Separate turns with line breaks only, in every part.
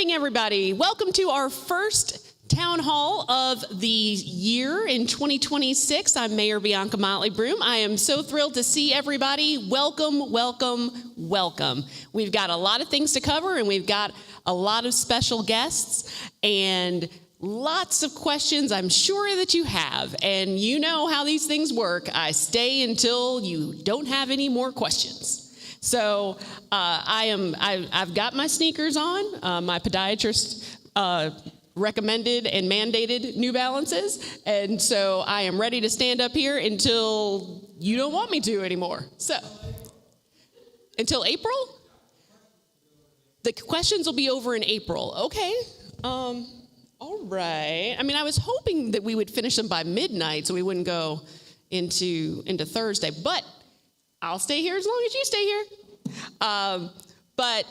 morning, everybody. Welcome to our first town hall of the year in 2026. I'm Mayor Bianca Motley-Broom. I am so thrilled to see everybody. Welcome, welcome, welcome. We've got a lot of things to cover, and we've got a lot of special guests and lots of questions I'm sure that you have. And you know how these things work. I stay until you don't have any more questions. So I've got my sneakers on, my podiatrist recommended and mandated New Balances, and so I am ready to stand up here until you don't want me to anymore. So, until April? The questions will be over in April. Okay. All right. I mean, I was hoping that we would finish them by midnight so we wouldn't go into Thursday, but I'll stay here as long as you stay here. But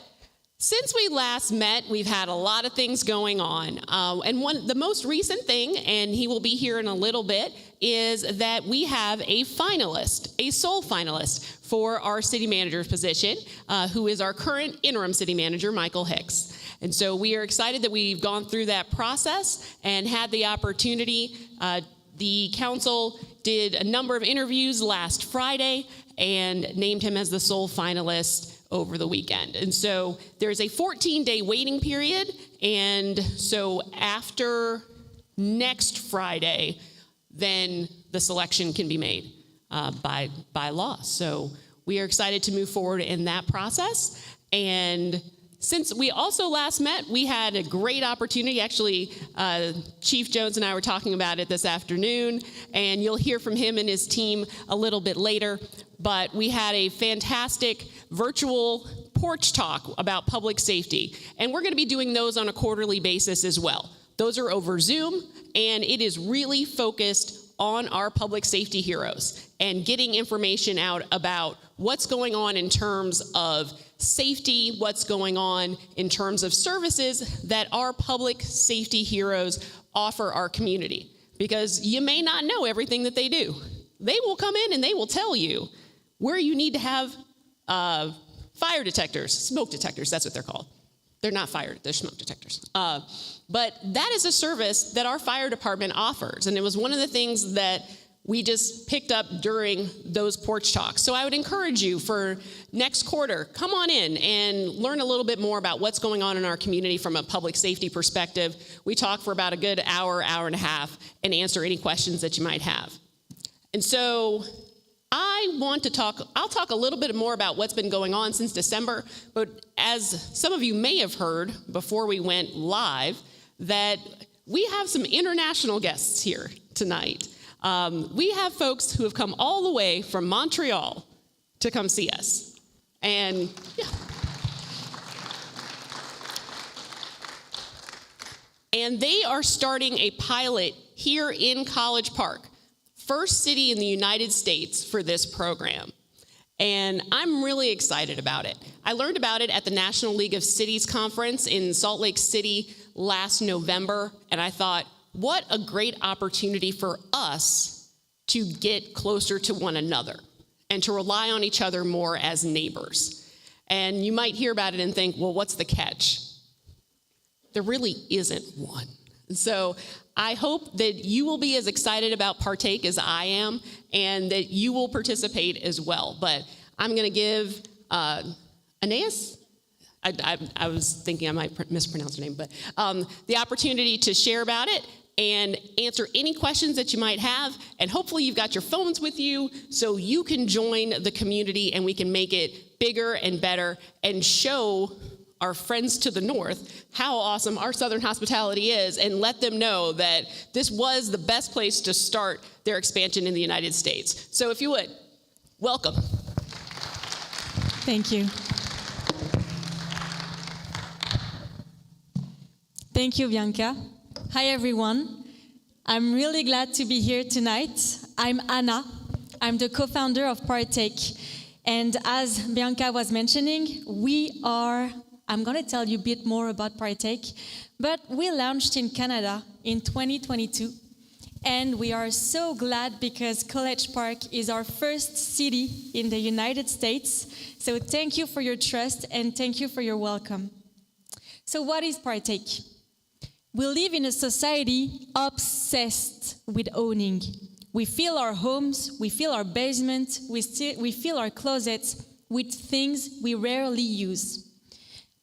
since we last met, we've had a lot of things going on. And the most recent thing, and he will be here in a little bit, is that we have a finalist, a sole finalist for our city manager's position, who is our current interim city manager, Michael Hicks. And so we are excited that we've gone through that process and had the opportunity. The council did a number of interviews last Friday and named him as the sole finalist over the weekend. And so there's a 14-day waiting period. And so after next Friday, then the selection can be made by law. So we are excited to move forward in that process. And since we also last met, we had a great opportunity. Actually, Chief Jones and I were talking about it this afternoon, and you'll hear from him and his team a little bit later. But we had a fantastic virtual porch talk about public safety, and we're going to be doing those on a quarterly basis as well. Those are over Zoom, and it is really focused on our public safety heroes and getting information out about what's going on in terms of safety, what's going on in terms of services that our public safety heroes offer our community. Because you may not know everything that they do. They will come in and they will tell you where you need to have fire detectors, smoke detectors, that's what they're called. They're not fire, they're smoke detectors. But that is a service that our fire department offers. And it was one of the things that we just picked up during those porch talks. So I would encourage you for next quarter, come on in and learn a little bit more about what's going on in our community from a public safety perspective. We talk for about a good hour, hour and a half, and answer any questions that you might have. And so I'll talk a little bit more about what's been going on since December, but as some of you may have heard before we went live, that we have some international guests here tonight. We have folks who have come all the way from Montreal to come see us. And yeah. And they are starting a pilot here in College Park. First city in the United States for this program. And I'm really excited about it. I learned about it at the National League of Cities conference in Salt Lake City last November, and I thought, what a great opportunity for us to get closer to one another and to rely on each other more as neighbors. And you might hear about it and think, well, what's the catch? There really isn't one. So I hope that you will be as excited about Partake as I am, and that you will participate as well. But I'm going to give Aeneas, I was thinking I might mispronounce her name, but the opportunity to share about it and answer any questions that you might have. And hopefully you've got your phones with you so you can join the community and we can make it bigger and better and show our friends to the north how awesome our Southern hospitality is, and let them know that this was the best place to start their expansion in the United States. So if you would, welcome.
Thank you. Thank you, Bianca. Hi, everyone. I'm really glad to be here tonight. I'm Anna. I'm the co-founder of Partake. And as Bianca was mentioning, I'm going to tell you a bit more about Partake, but we launched in Canada in 2022, and we are so glad because College Park is our first city in the United States. So thank you for your trust and thank you for your welcome. So what is partake? We live in a society obsessed with owning. We fill our homes, we fill our basement, we fill our closets with things we rarely use.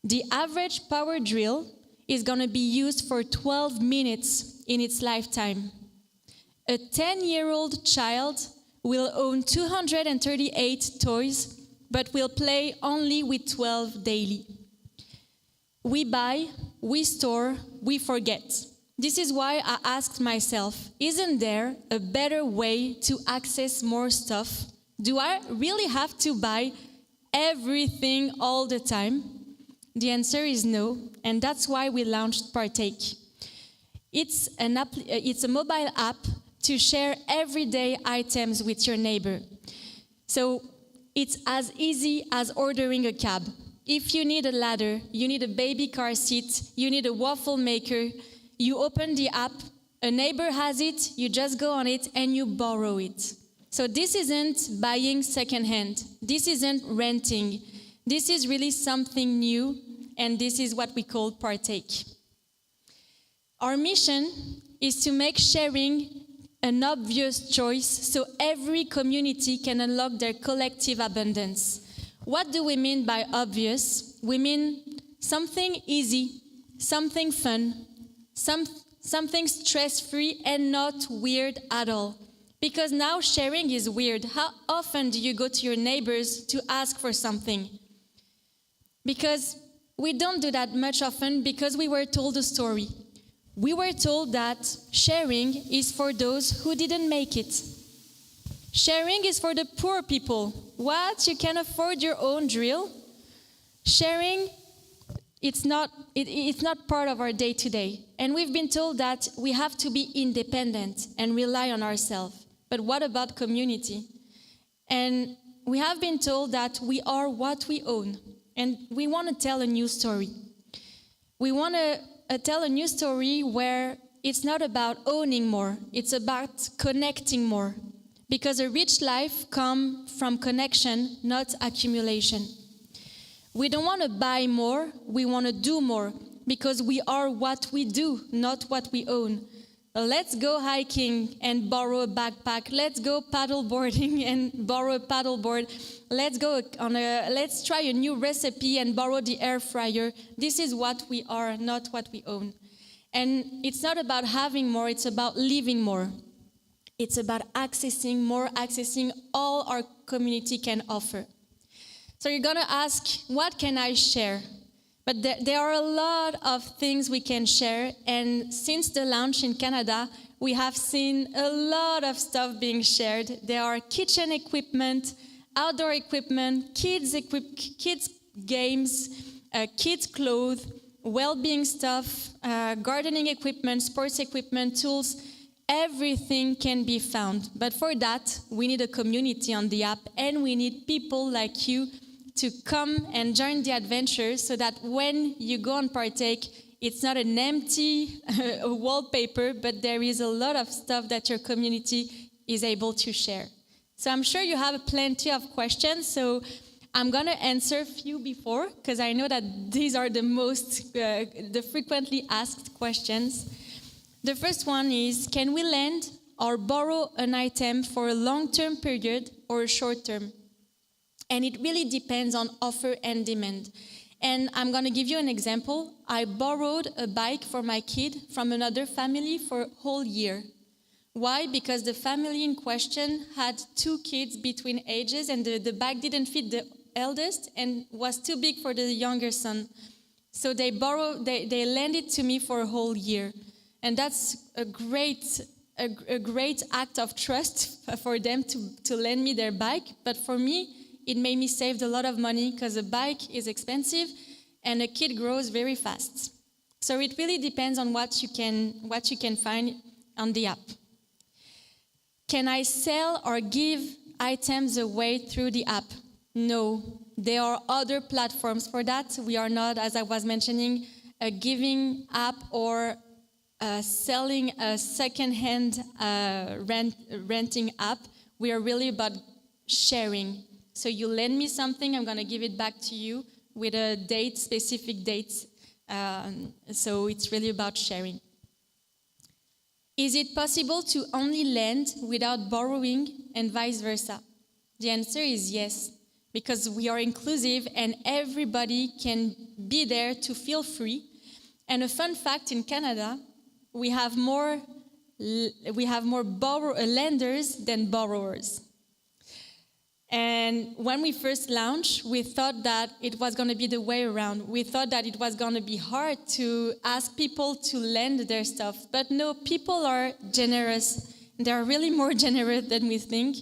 The average power drill is going to be used for 12 minutes in its lifetime. A 10-year-old child will own 238 toys, but will play only with 12 daily. We buy, we store, we forget. This is why I asked myself, isn't there a better way to access more stuff? Do I really have to buy everything all the time? The answer is no, and that's why we launched Partake. It's a mobile app to share everyday items with your neighbor. So it's as easy as ordering a cab. If you need a ladder, you need a baby car seat, you need a waffle maker, you open the app, a neighbor has it, you just go on it and you borrow it. So this isn't buying secondhand. This isn't renting. This is really something new, and this is what we call Partake. Our mission is to make sharing an obvious choice so every community can unlock their collective abundance. What do we mean by obvious? We mean something easy, something fun, something stress-free and not weird at all. Because now sharing is weird. How often do you go to your neighbors to ask for something? Because we don't do that much often because we were told a story. We were told that sharing is for those who didn't make it. Sharing is for the poor people. What? You can afford your own drill? Sharing, it's not part of our day-to-day. And we've been told that we have to be independent and rely on ourselves. But what about community? And we have been told that we are what we own. And we want to tell a new story. We want to tell a new story where it's not about owning more. It's about connecting more. Because a rich life comes from connection, not accumulation. We don't want to buy more, we want to do more. Because we are what we do, not what we own. Let's go hiking and borrow a backpack. Let's go paddleboarding and borrow a paddleboard. Let's try a new recipe and borrow the air fryer. This is what we are, not what we own. And it's not about having more, it's about living more. It's about accessing all our community can offer. So you're gonna ask, what can I share? But there are a lot of things we can share, and since the launch in Canada, we have seen a lot of stuff being shared. There are kitchen equipment, outdoor equipment, kids games, kids clothes, well-being stuff, gardening equipment, sports equipment, tools. Everything can be found. But for that, we need a community on the app, and we need people like you to come and join the adventure so that when you go and partake, it's not an empty wallpaper, but there is a lot of stuff that your community is able to share. So I'm sure you have plenty of questions, so I'm going to answer a few before, because I know that these are the frequently asked questions. The first one is, can we lend or borrow an item for a long-term period or a short-term? And it really depends on offer and demand. And I'm going to give you an example. I borrowed a bike for my kid from another family for a whole year. Why? Because the family in question had 2 kids between ages, and the bike didn't fit the eldest and was too big for the younger son. So they lent it to me for a whole year. And that's a great act of trust for them to lend me their bike. But for me, it made me save a lot of money because a bike is expensive and a kid grows very fast. So it really depends on what you can find on the app. Can I sell or give items away through the app? No. There are other platforms for that. We are not, as I was mentioning, a giving app or selling a second-hand renting app. We are really about sharing. So you lend me something, I'm going to give it back to you with a date, specific dates So it's really about sharing. Is it possible to only lend without borrowing and vice versa? The answer is yes, because we are inclusive and everybody can be there to feel free. And a fun fact, in Canada, we have more lenders than borrowers. And when we first launched, we thought that it was going to be the way around. We thought that it was going to be hard to ask people to lend their stuff. But no, people are generous. They're really more generous than we think.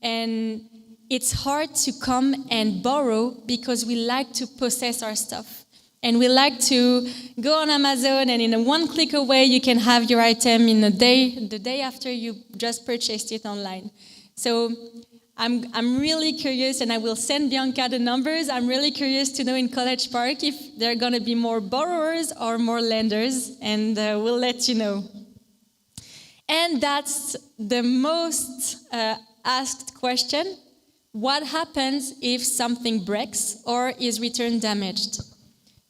And it's hard to come and borrow because we like to possess our stuff. And we like to go on Amazon and in a one click away, you can have your item in the day after you just purchased it online. So I'm really curious, and I will send Bianca the numbers. I'm really curious to know in College Park if there are going to be more borrowers or more lenders, and we'll let you know. And that's the most asked question. What happens if something breaks or is returned damaged?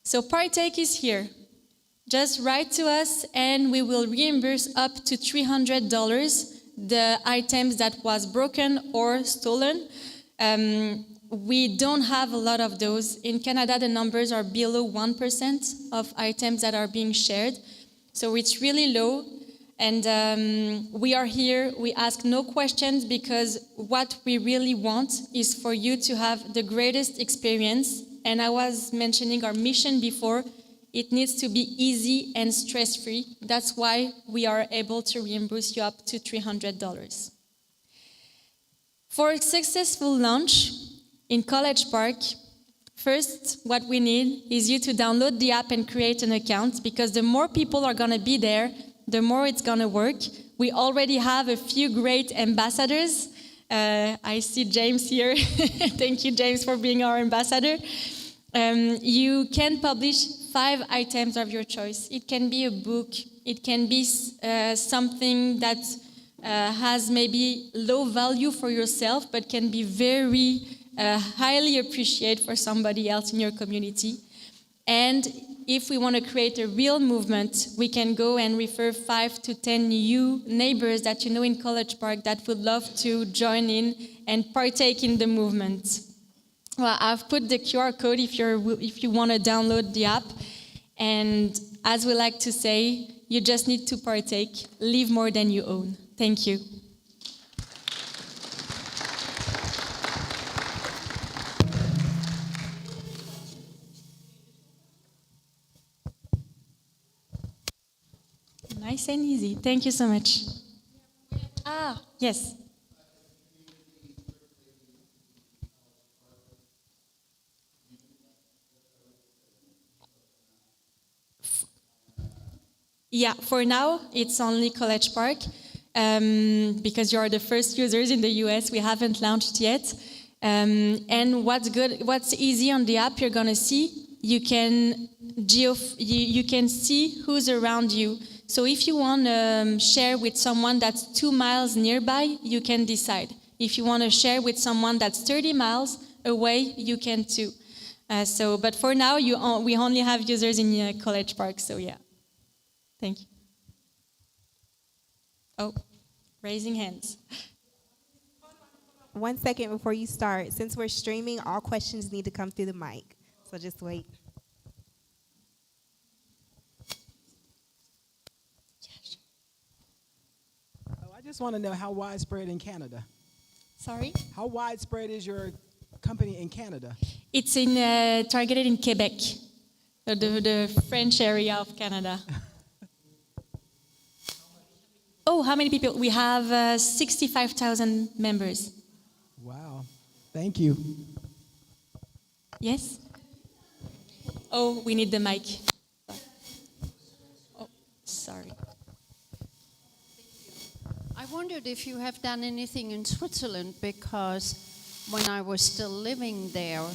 So Partake is here. Just write to us, and we will reimburse up to $300 the items that was broken or stolen. We don't have a lot of those. In Canada, the numbers are below 1% of items that are being shared. So it's really low. And we are here, we ask no questions, because what we really want is for you to have the greatest experience. And I was mentioning our mission before. It needs to be easy and stress-free. That's why we are able to reimburse you up to $300. For a successful launch in College Park, first, what we need is you to download the app and create an account, because the more people are going to be there, the more it's going to work. We already have a few great ambassadors. I see James here. Thank you, James, for being our ambassador. You can publish 5 items of your choice. It can be a book. It can be something that has maybe low value for yourself, but can be very highly appreciated for somebody else in your community. And if we want to create a real movement, we can go and refer 5 to 10 new neighbors that you know in College Park that would love to join in and partake in the movement. Well, I've put the QR code if you want to download the app. And as we like to say, you just need to partake. Leave more than you own. Thank you. Nice and easy. Thank you so much. Yes. Yeah, for now, it's only College Park, because you are the first users in the US. We haven't launched yet. And what's easy on the app, you're going to see, you can see who's around you. So if you want to share with someone that's 2 miles nearby, you can decide. If you want to share with someone that's 30 miles away, you can too. But for now, we only have users in College Park, so yeah. Thank you. Oh, raising hands.
1 second before you start. Since we're streaming, all questions need to come through the mic. So just wait.
I just want to know how widespread in Canada.
Sorry?
How widespread is your company in Canada?
It's targeted in Quebec, the French area of Canada. Oh, how many people? We have 65,000 members.
Wow. Thank you.
Yes? Oh, we need the mic. Oh, sorry.
I wondered if you have done anything in Switzerland, because when I was still living there,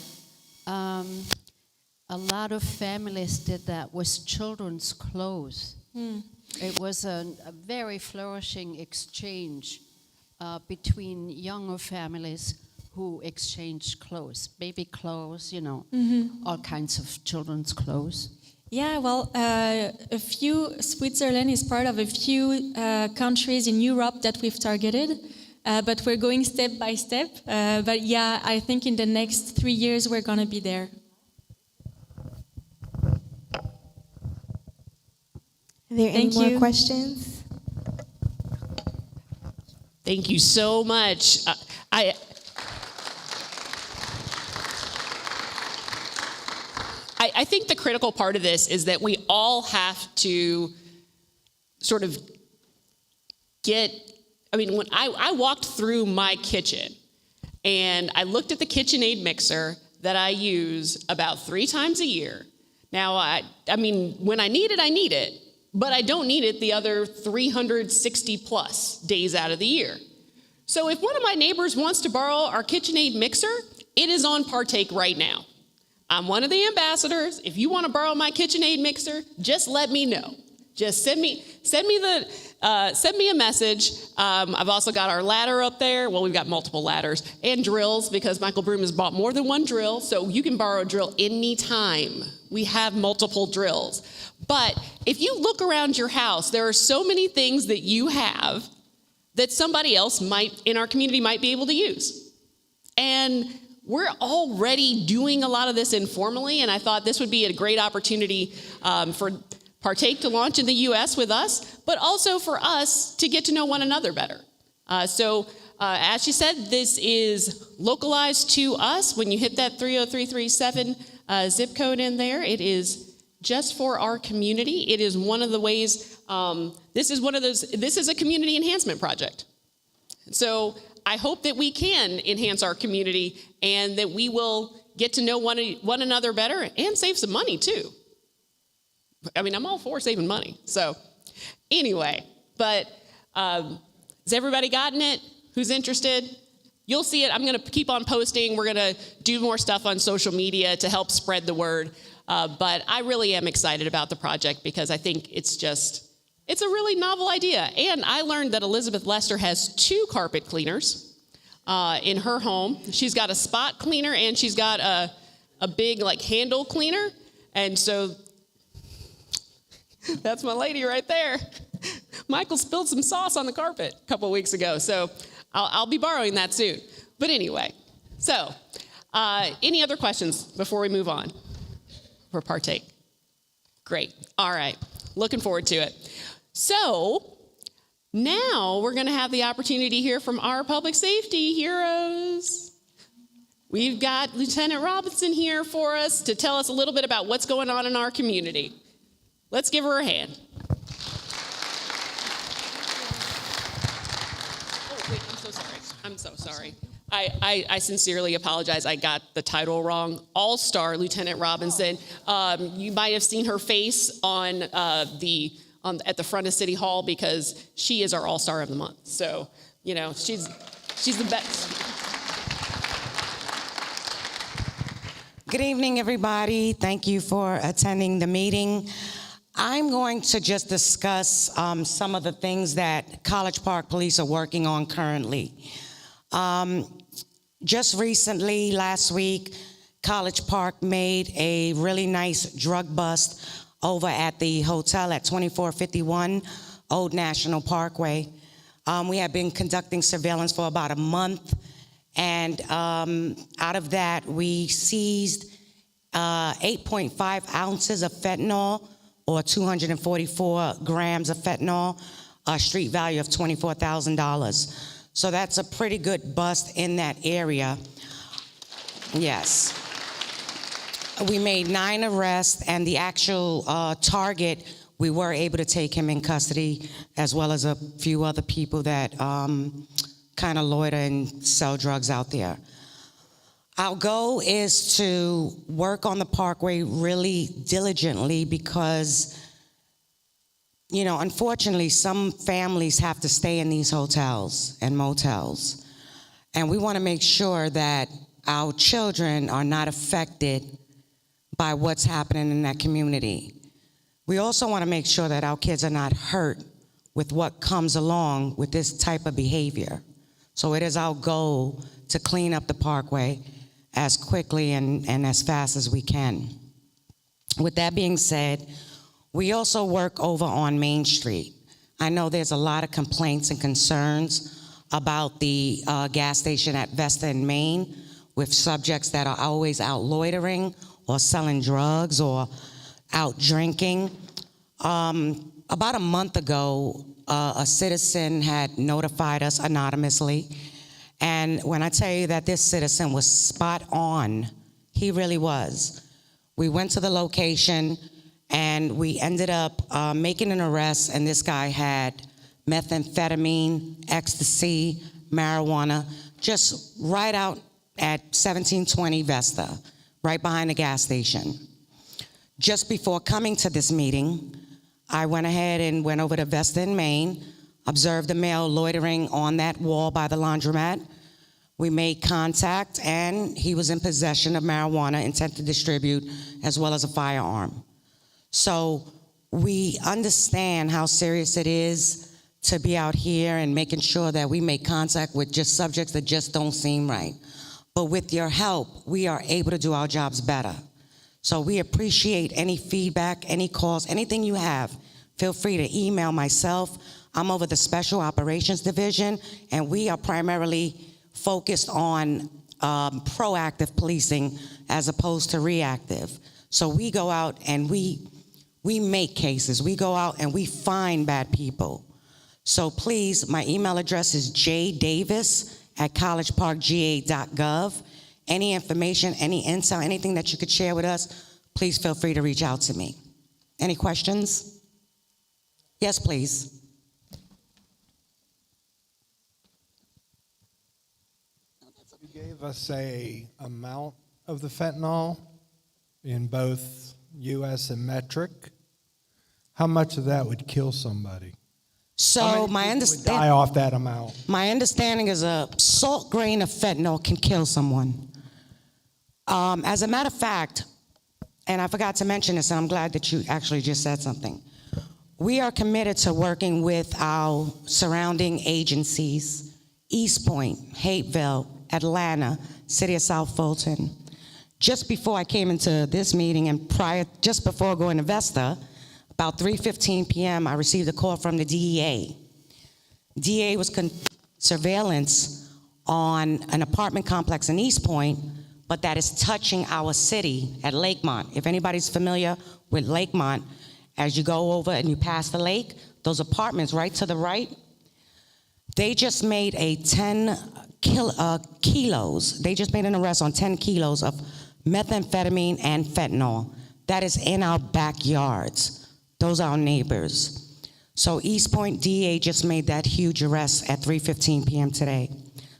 a lot of families did that with children's clothes. It was a very flourishing exchange between younger families who exchanged clothes, baby clothes, all kinds of children's clothes.
Yeah, well, Switzerland is part of a few countries in Europe that we've targeted, but we're going step by step. But yeah, I think in the next 3 years we're going to be there.
Are there any
Thank
more
you.
questions?
Thank you so much. I think the critical part of this is that we all have to sort of when I walked through my kitchen and I looked at the KitchenAid mixer that I use about 3 times a year. Now, I mean, when I need it, but I don't need it the other 360 plus days out of the year. So if one of my neighbors wants to borrow our KitchenAid mixer, it is on Partake right now. I'm one of the ambassadors. If you want to borrow my KitchenAid mixer, just let me know. Just send me a message. I've also got our ladder up there. Well, we've got multiple ladders and drills because Michael Broom has bought more than one drill, so you can borrow a drill anytime. We have multiple drills. But if you look around your house, there are so many things that you have that somebody else in our community might be able to use. And we're already doing a lot of this informally, and I thought this would be a great opportunity for Partake to launch in the U.S. with us, but also for us to get to know one another better. So as she said, this is localized to us. When you hit that 30337 zip code in there, it is just for our community. It is one of the ways, this is a community enhancement project. So I hope that we can enhance our community and that we will get to know one another better and save some money too. I mean, I'm all for saving money. So anyway, but has everybody gotten it? Who's interested? You'll see it. I'm going to keep on posting. We're going to do more stuff on social media to help spread the word. But I really am excited about the project because I think it's a really novel idea. And I learned that Elizabeth Lester has 2 carpet cleaners in her home. She's got a spot cleaner and she's got a big handle cleaner. And so that's my lady right there. Michael spilled some sauce on the carpet a couple of weeks ago, so I'll be borrowing that soon. But anyway, so any other questions before we move on for Partake? Great. All right. Looking forward to it. So now we're going to have the opportunity to hear from our public safety heroes. We've got Lieutenant Robinson here for us to tell us a little bit about what's going on in our community. Let's give her a hand. Oh, wait, I'm so sorry. I'm so sorry. I sincerely apologize. I got the title wrong. All-Star Lieutenant Robinson. You might have seen her face at the front of City Hall because she is our All-Star of the month. So, she's the best.
Good evening, everybody. Thank you for attending the meeting. I'm going to just discuss some of the things that College Park Police are working on currently. Just recently, last week, College Park made a really nice drug bust over at the hotel at 2451 Old National Parkway. We have been conducting surveillance for about a month, and out of that, we seized 8.5 ounces of fentanyl, or 244 grams of fentanyl, a street value of $24,000. So that's a pretty good bust in that area. Yes. We made 9 arrests, and the actual target, we were able to take him in custody, as well as a few other people that kind of loiter and sell drugs out there. Our goal is to work on the parkway really diligently because, unfortunately, some families have to stay in these hotels and motels. And we want to make sure that our children are not affected by what's happening in that community. We also want to make sure that our kids are not hurt with what comes along with this type of behavior. So it is our goal to clean up the parkway as quickly and as fast as we can. With that being said, we also work over on Main Street. I know there's a lot of complaints and concerns about the gas station at Vesta in Maine with subjects that are always out loitering or selling drugs or out drinking. About a month ago, a citizen had notified us anonymously. And when I tell you that this citizen was spot on, he really was. We went to the location and we ended up making an arrest, and this guy had methamphetamine, ecstasy, marijuana, just right out at 1720 Vesta, right behind the gas station. Just before coming to this meeting, I went ahead and went over to Vesta in Maine, observed a male loitering on that wall by the laundromat. We made contact, and he was in possession of marijuana, intent to distribute, as well as a firearm. So we understand how serious it is to be out here and making sure that we make contact with just subjects that just don't seem right. But with your help, we are able to do our jobs better. So we appreciate any feedback, any calls, anything you have. Feel free to email myself. I'm over the Special Operations Division, and we are primarily focused on proactive policing as opposed to reactive. So we go out and we make cases. We go out and we find bad people. So please, my email address is jdavis@collegeparkga.gov. Any information, any intel, anything that you could share with us, please feel free to reach out to me. Any questions? Yes, please.
You gave us a amount of the fentanyl in both U.S. and metric. How much of that would kill somebody?
So
Would die off that amount.
my understanding is a salt grain of fentanyl can kill someone. As a matter of fact, and I forgot to mention this, and I'm glad that you actually just said something. We are committed to working with our surrounding agencies, East Point, Hapeville, Atlanta, City of South Fulton. Just before I came into this meeting and just before going to Vesta, about 3:15 p.m., I received a call from the DEA. DEA was surveillance on an apartment complex in East Point, but that is touching our city at Lakemont. If anybody's familiar with Lakemont, as you go over and you pass the lake, those apartments right to the right, they just made a 10 kilos. They just made an arrest on 10 kilos of methamphetamine and fentanyl. That is in our backyards. Those are our neighbors. So East Point DEA just made that huge arrest at 3:15 p.m. today.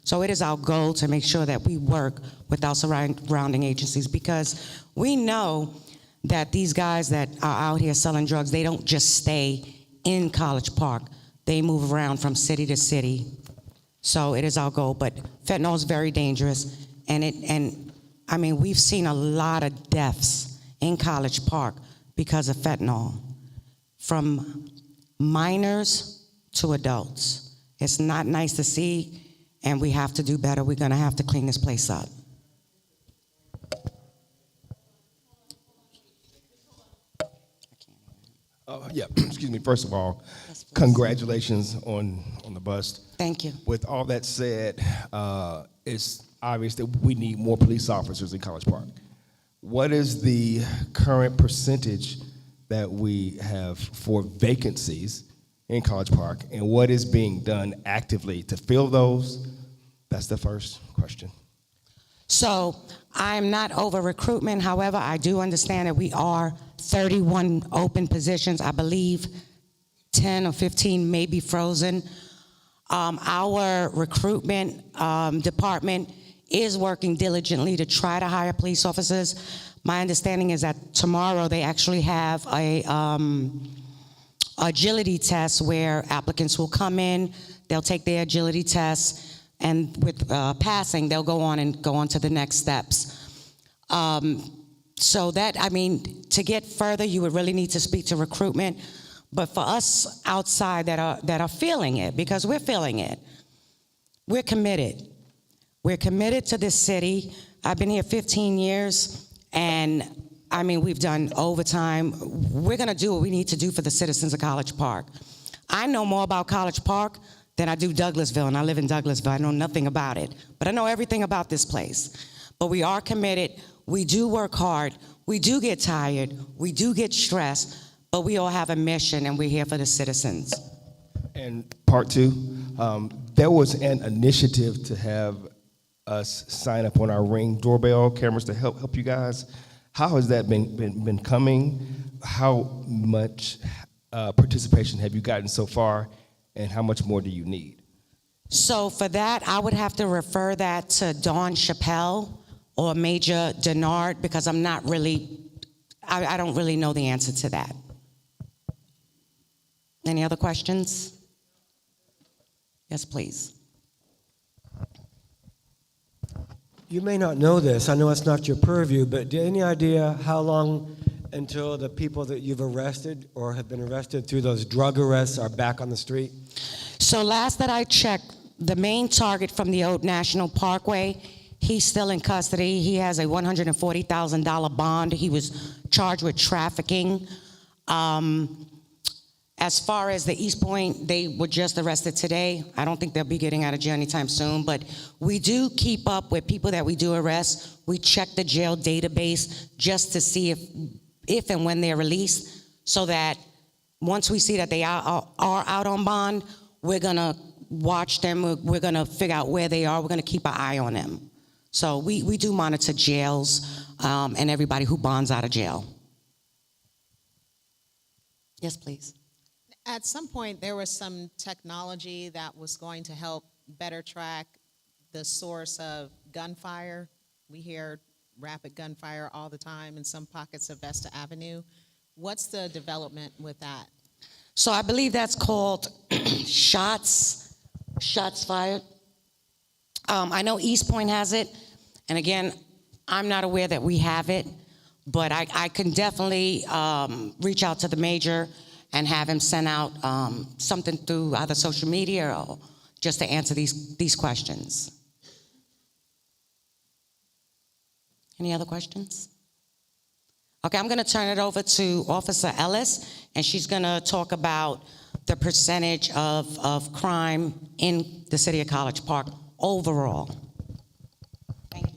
So it is our goal to make sure that we work with our surrounding agencies, because we know that these guys that are out here selling drugs, they don't just stay in College Park. They move around from city to city. So it is our goal, but fentanyl is very dangerous, and I mean, we've seen a lot of deaths in College Park because of fentanyl, from minors to adults. It's not nice to see, and we have to do better. We're gonna have to clean this place up.
Yeah, excuse me. First of all, congratulations on the bust.
Thank you.
With all that said, it's obvious that we need more police officers in College Park. What is the current percentage that we have for vacancies in College Park, and what is being done actively to fill those? That's the first question.
So I'm not over recruitment. However, I do understand that we are 31 open positions. I believe 10 or 15 may be frozen. Our recruitment department is working diligently to try to hire police officers. My understanding is that tomorrow they actually have a agility test where applicants will come in, they'll take their agility test, and with passing, they'll go on to the next steps. So that, I mean, to get further, you would really need to speak to recruitment. But for us outside that are feeling it, because we're feeling it, we're committed. We're committed to this city. I've been here 15 years, and I mean, we've done overtime. We're going to do what we need to do for the citizens of College Park. I know more about College Park than I do Douglasville, and I live in Douglasville. I know nothing about it, but I know everything about this place. But we are committed. We do work hard. We do get tired. We do get stressed, but we all have a mission, and we're here for the citizens.
And part two, there was an initiative to have us sign up on our Ring doorbell cameras to help you guys. How has that been coming? How much participation have you gotten so far, and how much more do you need?
So for that, I would have to refer that to Dawn Chappelle or Major Denard, because I'm not really, I don't really know the answer to that. Any other questions? Yes, please.
You may not know this. I know it's not your purview, but do you have any idea how long until the people that you've arrested or have been arrested through those drug arrests are back on the street?
So last that I checked, the main target from the Old National Parkway, he's still in custody. He has a $140,000 bond. He was charged with trafficking. As far as the East Point, they were just arrested today. I don't think they'll be getting out of jail anytime soon, but we do keep up with people that we do arrest. We check the jail database just to see if and when they're released, so that once we see that they are out on bond, we're gonna watch them, we're gonna figure out where they are, we're gonna keep an eye on them. So we do monitor jails and everybody who bonds out of jail. Yes, please.
At some point, there was some technology that was going to help better track the source of gunfire. We hear rapid gunfire all the time in some pockets of Vesta Avenue. What's the development with that?
So I believe that's called shots fired. I know East Point has it, and again, I'm not aware that we have it, but I can definitely reach out to the major and have him send out something through either social media or just to answer these questions. Any other questions? Okay, I'm gonna turn it over to Officer Ellis, and she's gonna talk about the percentage of crime in the city of College Park overall. Thank you.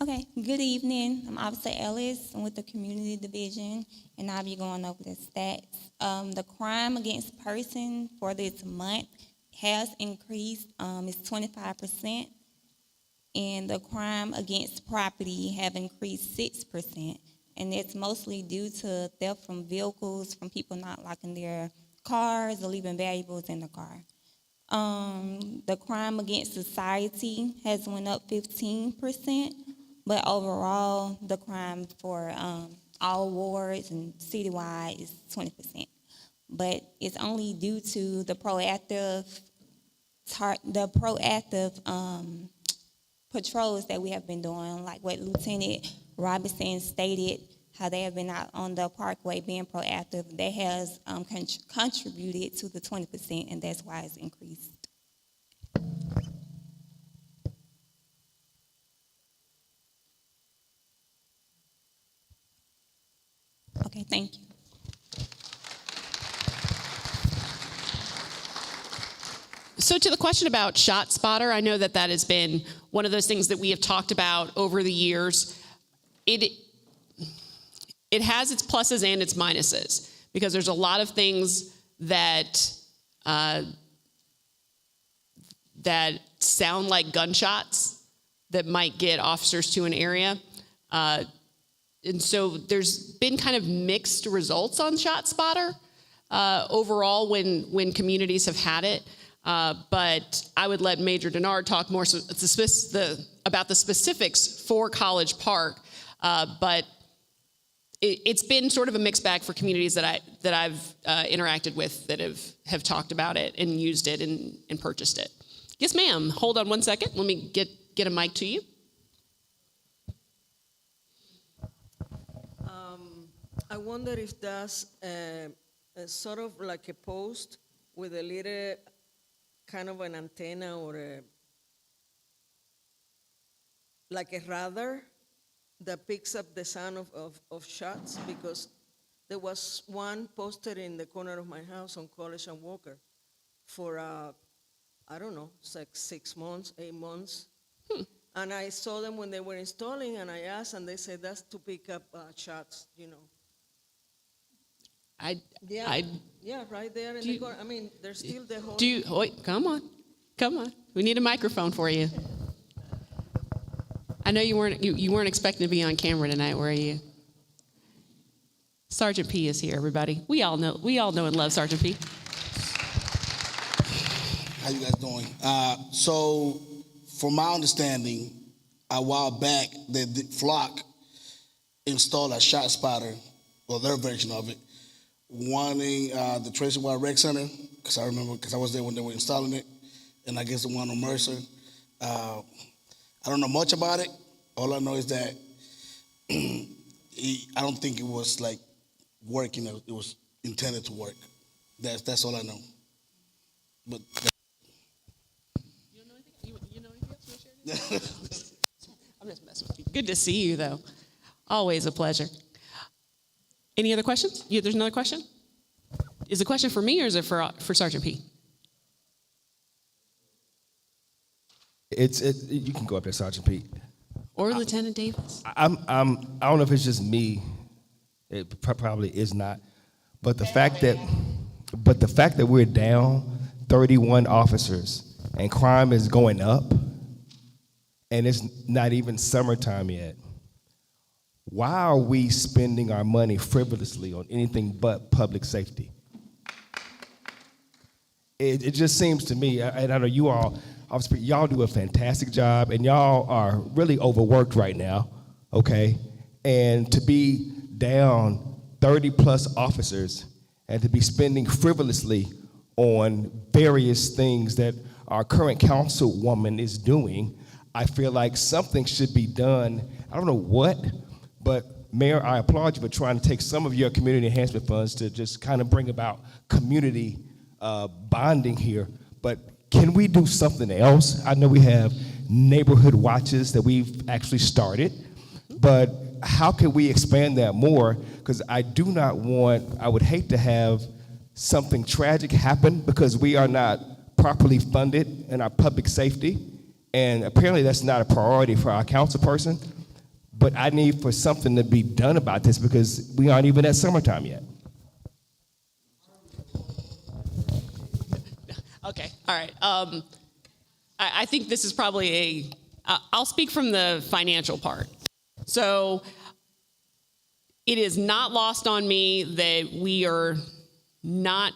Okay, good evening. I'm Officer Ellis. I'm with the Community Division, and I'll be going over the stats. The crime against person for this month has increased. It's 25%, and the crime against property have increased 6%, and it's mostly due to theft from vehicles, from people not locking their cars or leaving valuables in the car. The crime against society has went up 15%. But overall, the crime for all wards and citywide is 20%. But it's only due to the proactive patrols that we have been doing, like what Lieutenant Robinson stated, how they have been out on the parkway being proactive. That has contributed to the 20%, and that's why it's increased. Okay, thank you.
So to the question about ShotSpotter, I know that has been one of those things that we have talked about over the years. It has its pluses and its minuses, because there's a lot of things that that sound like gunshots that might get officers to an area. And so there's been kind of mixed results on ShotSpotter overall when communities have had it. But I would let Major Denard talk more about the specifics for College Park. But it's been sort of a mixed bag for communities that I've interacted with that have talked about it and used it and purchased it. Yes, ma'am. Hold on one second. Let me get a mic to you.
I wonder if that's sort of like a post with a little kind of an antenna or like a radar that picks up the sound of shots, because there was one posted in the corner of my house on College and Walker for, I don't know, it's like 6 months, 8 months. And I saw them when they were installing, and I asked, and they said that's to pick up shots, you know. Yeah, right there in the corner. I mean, there's still the whole.
Wait, come on. We need a microphone for you. I know you weren't expecting to be on camera tonight, were you? Sergeant P is here, everybody. We all know and love Sergeant P.
How you guys doing? So, from my understanding, a while back, the Flock installed a shot spotter, well, their version of it, wanting the Tracy Wild Rec Center, because I remember, because I was there when they were installing it, and I guess the one on Mercer. I don't know much about it. All I know is that I don't think it was like working. It was intended to work. That's all I know. But
you know anything else? I'm just messing with you. Good to see you, though. Always a pleasure. Any other questions? There's another question? Is the question for me or is it for Sergeant P?
You can go up there, Sergeant Pete.
Or Lieutenant Davis.
I don't know if it's just me. It probably is not. But the fact that we're down 31 officers and crime is going up, and it's not even summertime yet. Why are we spending our money frivolously on anything but public safety? It just seems to me, and I know you all, obviously, y'all do a fantastic job, and y'all are really overworked right now, okay? And to be down 30 plus officers and to be spending frivolously on various things that our current councilwoman is doing, I feel like something should be done. I don't know what, but Mayor, I applaud you for trying to take some of your community enhancement funds to just kind of bring about community bonding here. But can we do something else? I know we have neighborhood watches that we've actually started, but how can we expand that more? Because I would hate to have something tragic happen because we are not properly funded in our public safety, and apparently that's not a priority for our council person. But I need for something to be done about this because we aren't even at summertime yet.
Okay, all right. I think this is probably I'll speak from the financial part. So it is not lost on me that we are not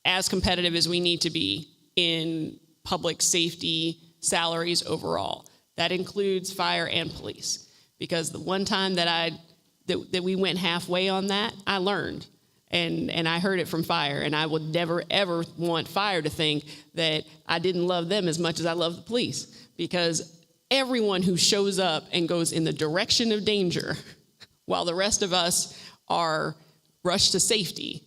as competitive as we need to be in public safety salaries overall. That includes fire and police. Because the one time that we went halfway on that, I learned. And I heard it from fire, and I would never, ever want fire to think that I didn't love them as much as I love the police, because everyone who shows up and goes in the direction of danger while the rest of us are rushed to safety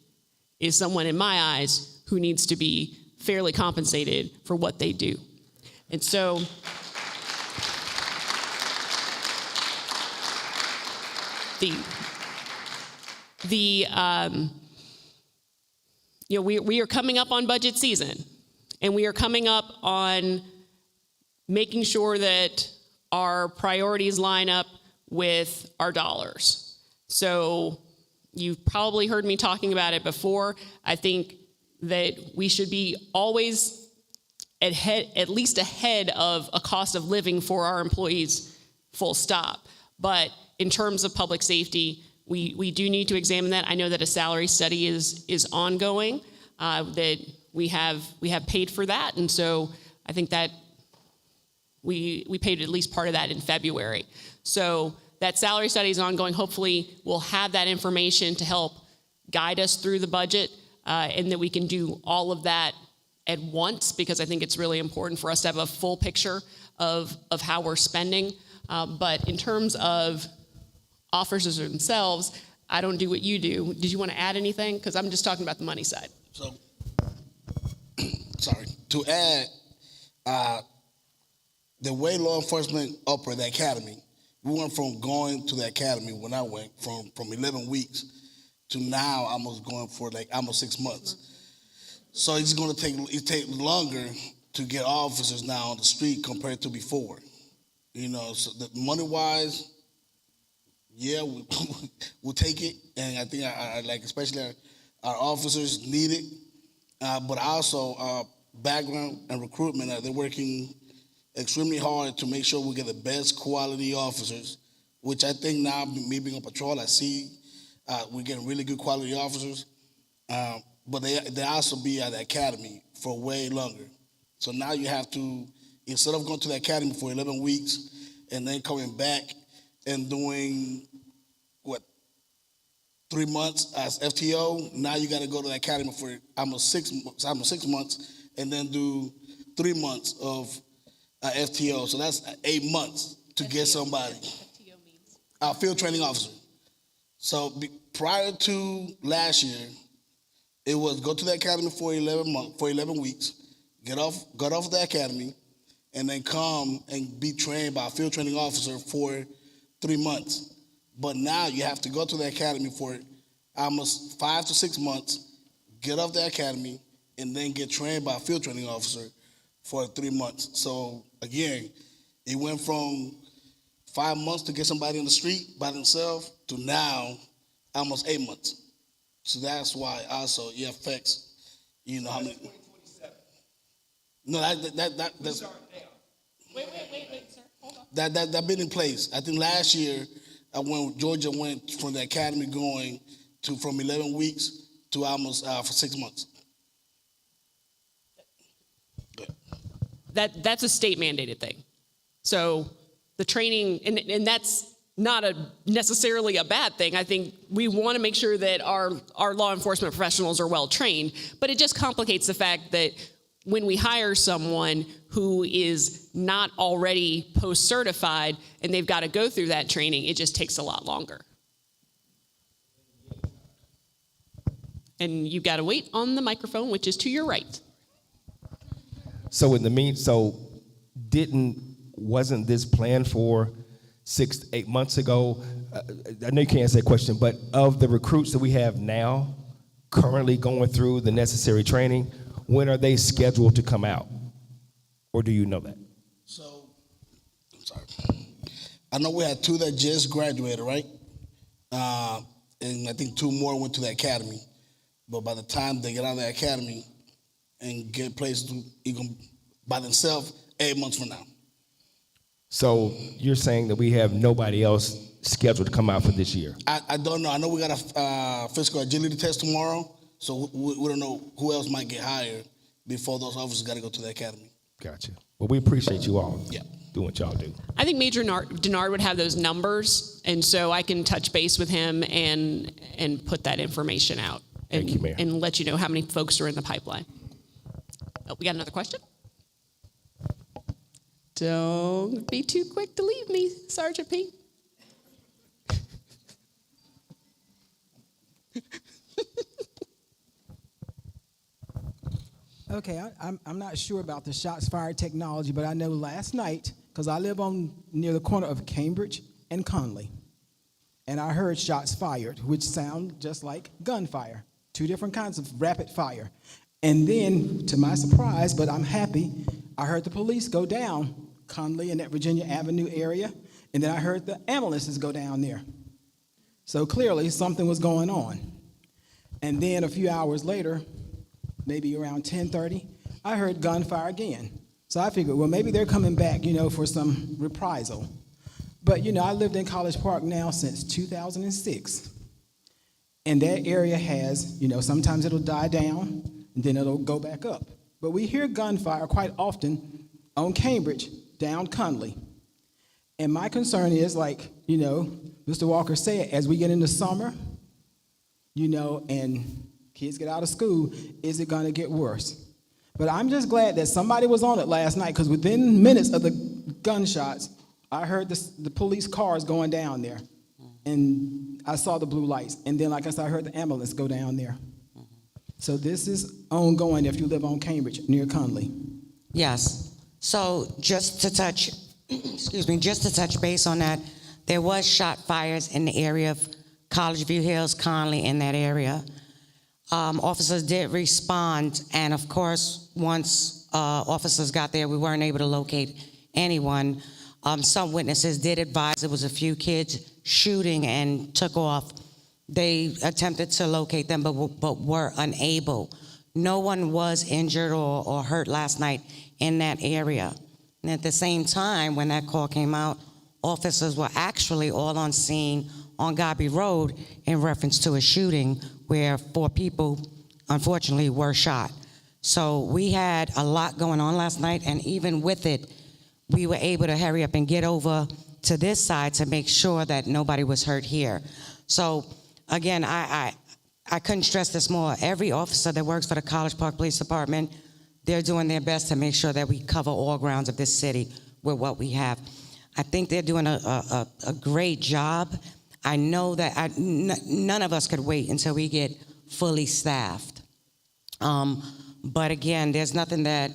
is someone, in my eyes, who needs to be fairly compensated for what they do. And so we are coming up on budget season, and we are coming up on making sure that our priorities line up with our dollars. So you've probably heard me talking about it before. I think that we should be always at least ahead of a cost of living for our employees, full stop. But in terms of public safety, we do need to examine that. I know that a salary study is ongoing, that we have paid for that, and so I think that we paid at least part of that in February. So that salary study is ongoing. Hopefully, we'll have that information to help guide us through the budget, and that we can do all of that at once, because I think it's really important for us to have a full picture of how we're spending. But in terms of officers themselves, I don't do what you do. Did you want to add anything? Because I'm just talking about the money side.
So, sorry. To add, the way law enforcement operate the academy, we went from going to the academy when I went from 11 weeks to now almost going for like almost 6 months. So it's going to take longer to get officers now on the street compared to before. You know, so the money wise, yeah, we'll take it, and I think I like especially our officers need it, but also background and recruitment. They're working extremely hard to make sure we get the best quality officers, which I think now, me being on patrol, I see we're getting really good quality officers, but they also be at the academy for way longer. So now you have to, instead of going to the academy for 11 weeks and then coming back and doing, 3 months as FTO, now you got to go to the academy for almost 6 months and then do 3 months of FTO. So that's 8 months to get somebody. FTO means? Field training officer. So prior to last year, it was go to the academy for 11 weeks, get off the academy, and then come and be trained by a field training officer for 3 months. But now you have to go to the academy for almost 5 to 6 months, get off the academy, and then get trained by a field training officer for 3 months. So again, it went from 5 months to get somebody in the street by themselves to now almost 8 months. So that's why also it affects, you know, how many. 2027. No, that's.
Wait, sir. Hold on.
That been in place. I think last year, when Georgia went from the academy going to from 11 weeks to almost for 6 months.
That's a state mandated thing. So the training, and that's not necessarily a bad thing. I think we want to make sure that our law enforcement professionals are well trained, but it just complicates the fact that when we hire someone who is not already post-certified and they've got to go through that training, it just takes a lot longer. And you've got to wait on the microphone, which is to your right.
So wasn't this planned for 6 to 8 months ago? I know you can't answer that question, but of the recruits that we have now currently going through the necessary training, when are they scheduled to come out? Or do you know that?
So, I'm sorry. I know we had 2 that just graduated, right? And I think 2 more went to the academy. But by the time they get out of the academy and get placed by themselves, 8 months from now.
So you're saying that we have nobody else scheduled to come out for this year?
I don't know. I know we got a physical agility test tomorrow, so we don't know who else might get hired before those officers got to go to the academy.
Gotcha. Well, we appreciate you all
Yeah.
doing what y'all do.
I think Major Denard would have those numbers, and so I can touch base with him and put that information out.
Thank you, Mayor.
And let you know how many folks are in the pipeline. Oh, we got another question? Don't be too quick to leave me, Sergeant Pete.
Okay, I'm not sure about the shots fired technology, but I know last night, because I live near the corner of Cambridge and Conley, and I heard shots fired, which sound just like gunfire, 2 different kinds of rapid fire. And then, to my surprise, but I'm happy, I heard the police go down Conley in that Virginia Avenue area, and then I heard the ambulances go down there. So clearly something was going on. And then a few hours later, maybe around 10:30, I heard gunfire again. So I figured, well, maybe they're coming back, for some reprisal. But, I lived in College Park now since 2006. And that area has, sometimes it'll die down, and then it'll go back up. But we hear gunfire quite often on Cambridge, down Conley. And my concern is, like, Mr. Walker said, as we get into summer, and kids get out of school, is it going to get worse? But I'm just glad that somebody was on it last night, because within minutes of the gunshots, I heard the police cars going down there. And I saw the blue lights. And then, like I said, I heard the ambulance go down there. So this is ongoing if you live on Cambridge, near Conley.
Yes. So just to touch, excuse me, just to touch base on that, there was shot fires in the area of College View Hills, Conley, in that area. Officers did respond, and of course, once officers got there, we weren't able to locate anyone. Some witnesses did advise it was a few kids shooting and took off. They attempted to locate them, but were unable. No one was injured or hurt last night in that area. And at the same time, when that call came out, officers were actually all on scene on Gobby Road in reference to a shooting where 4 people, unfortunately, were shot. So we had a lot going on last night, and even with it, we were able to hurry up and get over to this side to make sure that nobody was hurt here. So again, I couldn't stress this more. Every officer that works for the College Park Police Department, they're doing their best to make sure that we cover all grounds of this city with what we have. I think they're doing a great job. I know that none of us could wait until we get fully staffed. But again, there's nothing that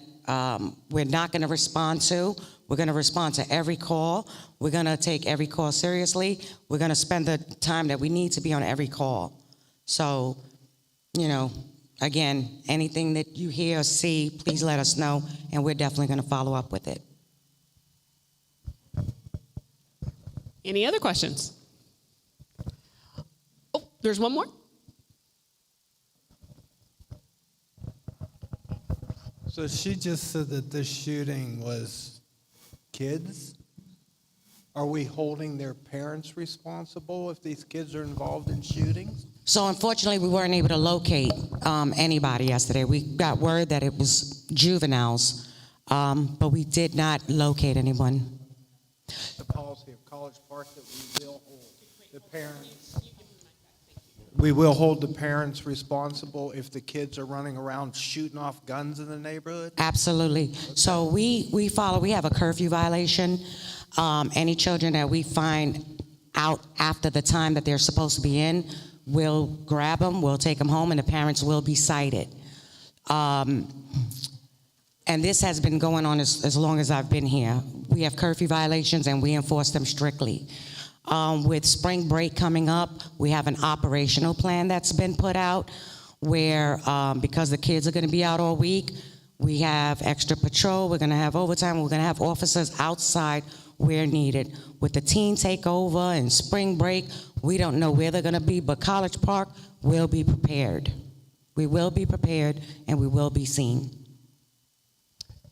we're not going to respond to. We're going to respond to every call. We're going to take every call seriously. We're going to spend the time that we need to be on every call. So, you know, again, anything that you hear or see, please let us know, and we're definitely going to follow up with it.
Any other questions? Oh, there's one more.
So she just said that this shooting was kids. Are we holding their parents responsible if these kids are involved in shootings?
So unfortunately, we weren't able to locate anybody yesterday. We got word that it was juveniles, but we did not locate anyone.
The policy of College Park that we will hold the parents. We will hold the parents responsible if the kids are running around shooting off guns in the neighborhood?
Absolutely. So we follow, we have a curfew violation. Any children that we find out after the time that they're supposed to be in, we'll grab them, we'll take them home, and the parents will be cited. And this has been going on as long as I've been here. We have curfew violations, and we enforce them strictly. With spring break coming up, we have an operational plan that's been put out where, because the kids are going to be out all week, we have extra patrol, we're going to have overtime, we're going to have officers outside where needed. With the teen takeover and spring break, we don't know where they're going to be, but College Park will be prepared. We will be prepared, and we will be seen.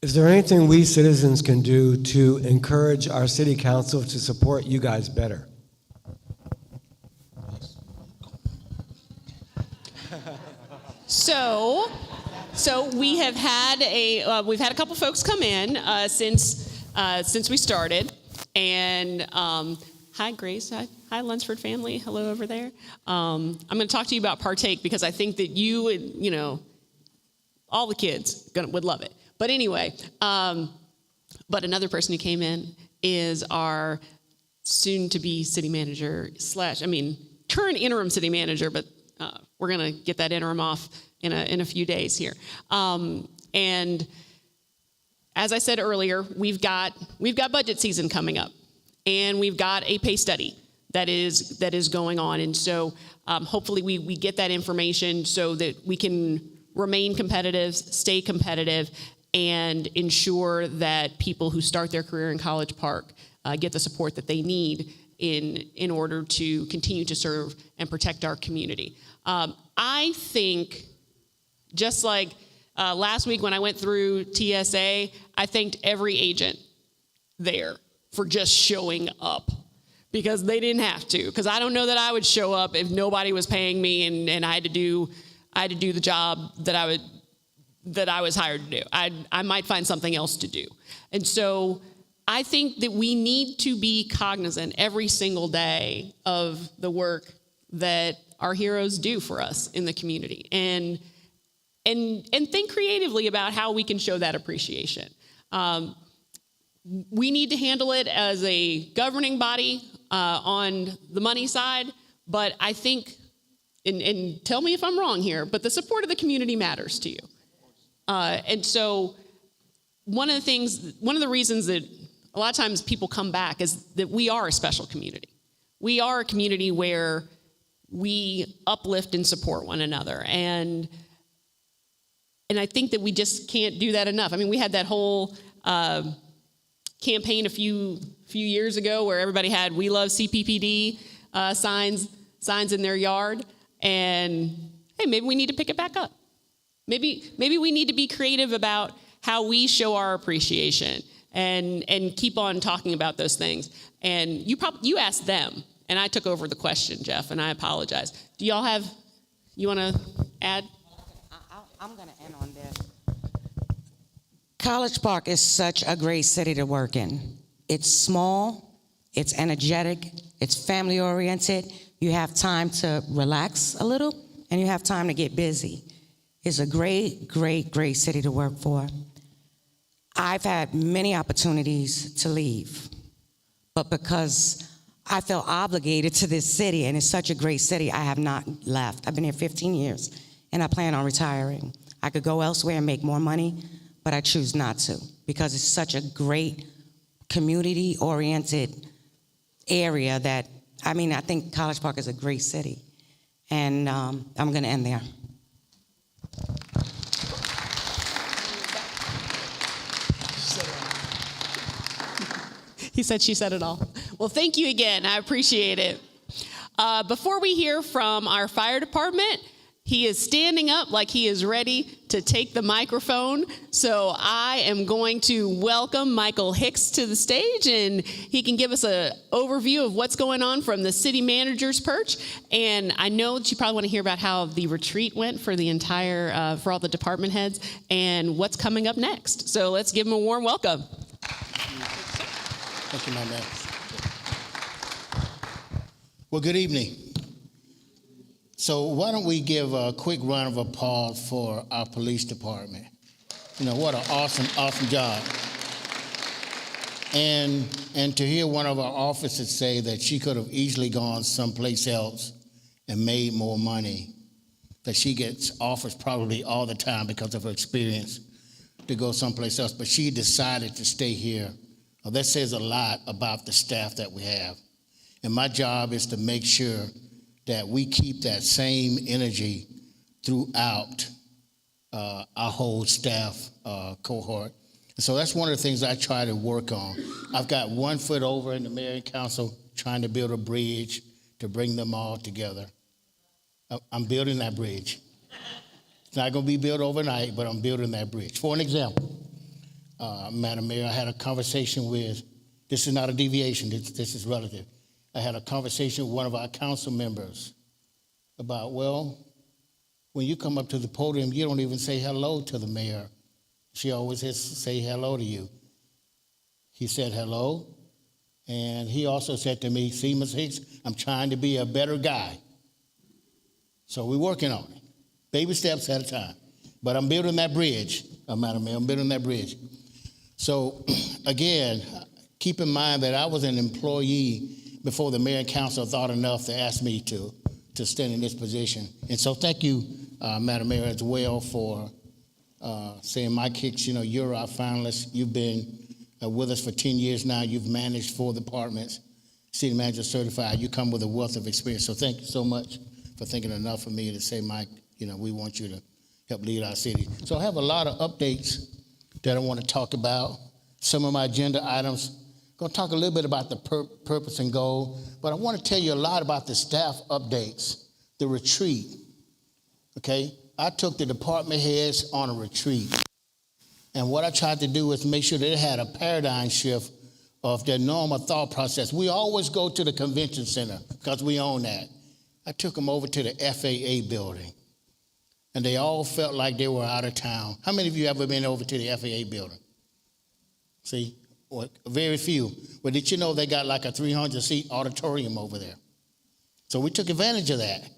Is there anything we citizens can do to encourage our city council to support you guys better?
So we have had we've had a couple folks come in since we started, and hi Grace, hi Lunsford family, hello over there. I'm going to talk to you about Partake because I think that you all the kids would love it. But anyway, but another person who came in is our soon-to-be city manager current interim city manager, but we're going to get that interim off in a few days here. And as I said earlier, we've got budget season coming up, and we've got a pay study that is going on, and so hopefully we get that information so that we can remain competitive, stay competitive, and ensure that people who start their career in College Park get the support that they need in order to continue to serve and protect our community. I think, just like last week when I went through TSA, I thanked every agent there for just showing up because they didn't have to. Because I don't know that I would show up if nobody was paying me and I had to do the job that I was hired to do. I might find something else to do. And so I think that we need to be cognizant every single day of the work that our heroes do for us in the community and think creatively about how we can show that appreciation. We need to handle it as a governing body on the money side, but I think, and tell me if I'm wrong here, but the support of the community matters to you. And so one of the reasons that a lot of times people come back is that we are a special community. We are a community where we uplift and support one another. And I think that we just can't do that enough. I mean, we had that whole campaign a few years ago where everybody had "We Love CPPD" signs in their yard. And hey, maybe we need to pick it back up. Maybe we need to be creative about how we show our appreciation and keep on talking about those things. And you asked them, and I took over the question, Jeff, and I apologize. Do y'all you want to add?
I'm going to end on this. College Park is such a great city to work in. It's small, it's energetic, it's family oriented. You have time to relax a little, and you have time to get busy. It's a great, great, great city to work for. I've had many opportunities to leave, but because I felt obligated to this city, and it's such a great city, I have not left. I've been here 15 years, and I plan on retiring. I could go elsewhere and make more money, but I choose not to because it's such a great community-oriented area that, I think College Park is a great city. And I'm going to end there.
He said she said it all. Well, thank you again. I appreciate it. Before we hear from our fire department, he is standing up like he is ready to take the microphone. So I am going to welcome Michael Hicks to the stage, and he can give us an overview of what's going on from the city manager's perch. And I know that you probably want to hear about how the retreat went for the entire, for all the department heads and what's coming up next. So let's give him a warm welcome.
Thank you, my man. Well, good evening. So why don't we give a quick round of applause for our police department. What an awesome job. And to hear one of our officers say that she could have easily gone someplace else and made more money, that she gets offers probably all the time because of her experience to go someplace else, but she decided to stay here. Well, that says a lot about the staff that we have. And my job is to make sure that we keep that same energy throughout our whole staff cohort. And so that's one of the things I try to work on. I've got 1 foot over in the mayor and council trying to build a bridge to bring them all together. I'm building that bridge. It's not going to be built overnight, but I'm building that bridge. For an example, Madam Mayor, I had a conversation with, this is not a deviation, this is relative. I had a conversation with one of our council members about, well, when you come up to the podium, you don't even say hello to the mayor. She always has to say hello to you. He said hello, and he also said to me, see, Ms. Hicks, I'm trying to be a better guy. So we're working on it, baby steps at a time. But I'm building that bridge, Madam Mayor, I'm building that bridge. So again, keep in mind that I was an employee before the mayor and council thought enough to ask me to stand in this position. And so thank you, Madam Mayor, as well for saying, Mike Hicks, you're our finalist. You've been with us for 10 years now. You've managed 4 departments, city manager certified. You come with a wealth of experience. So thank you so much for thinking enough of me to say, Mike, we want you to help lead our city. So I have a lot of updates that I want to talk about. Some of my agenda items. I'm going to talk a little bit about the purpose and goal, but I want to tell you a lot about the staff updates, the retreat, okay? I took the department heads on a retreat, and what I tried to do was make sure that they had a paradigm shift of their normal thought process. We always go to the convention center because we own that. I took them over to the FAA building, and they all felt like they were out of town. How many of you ever been over to the FAA building? See? Or very few. But did you know they got like a 300-seat auditorium over there? So we took advantage of that.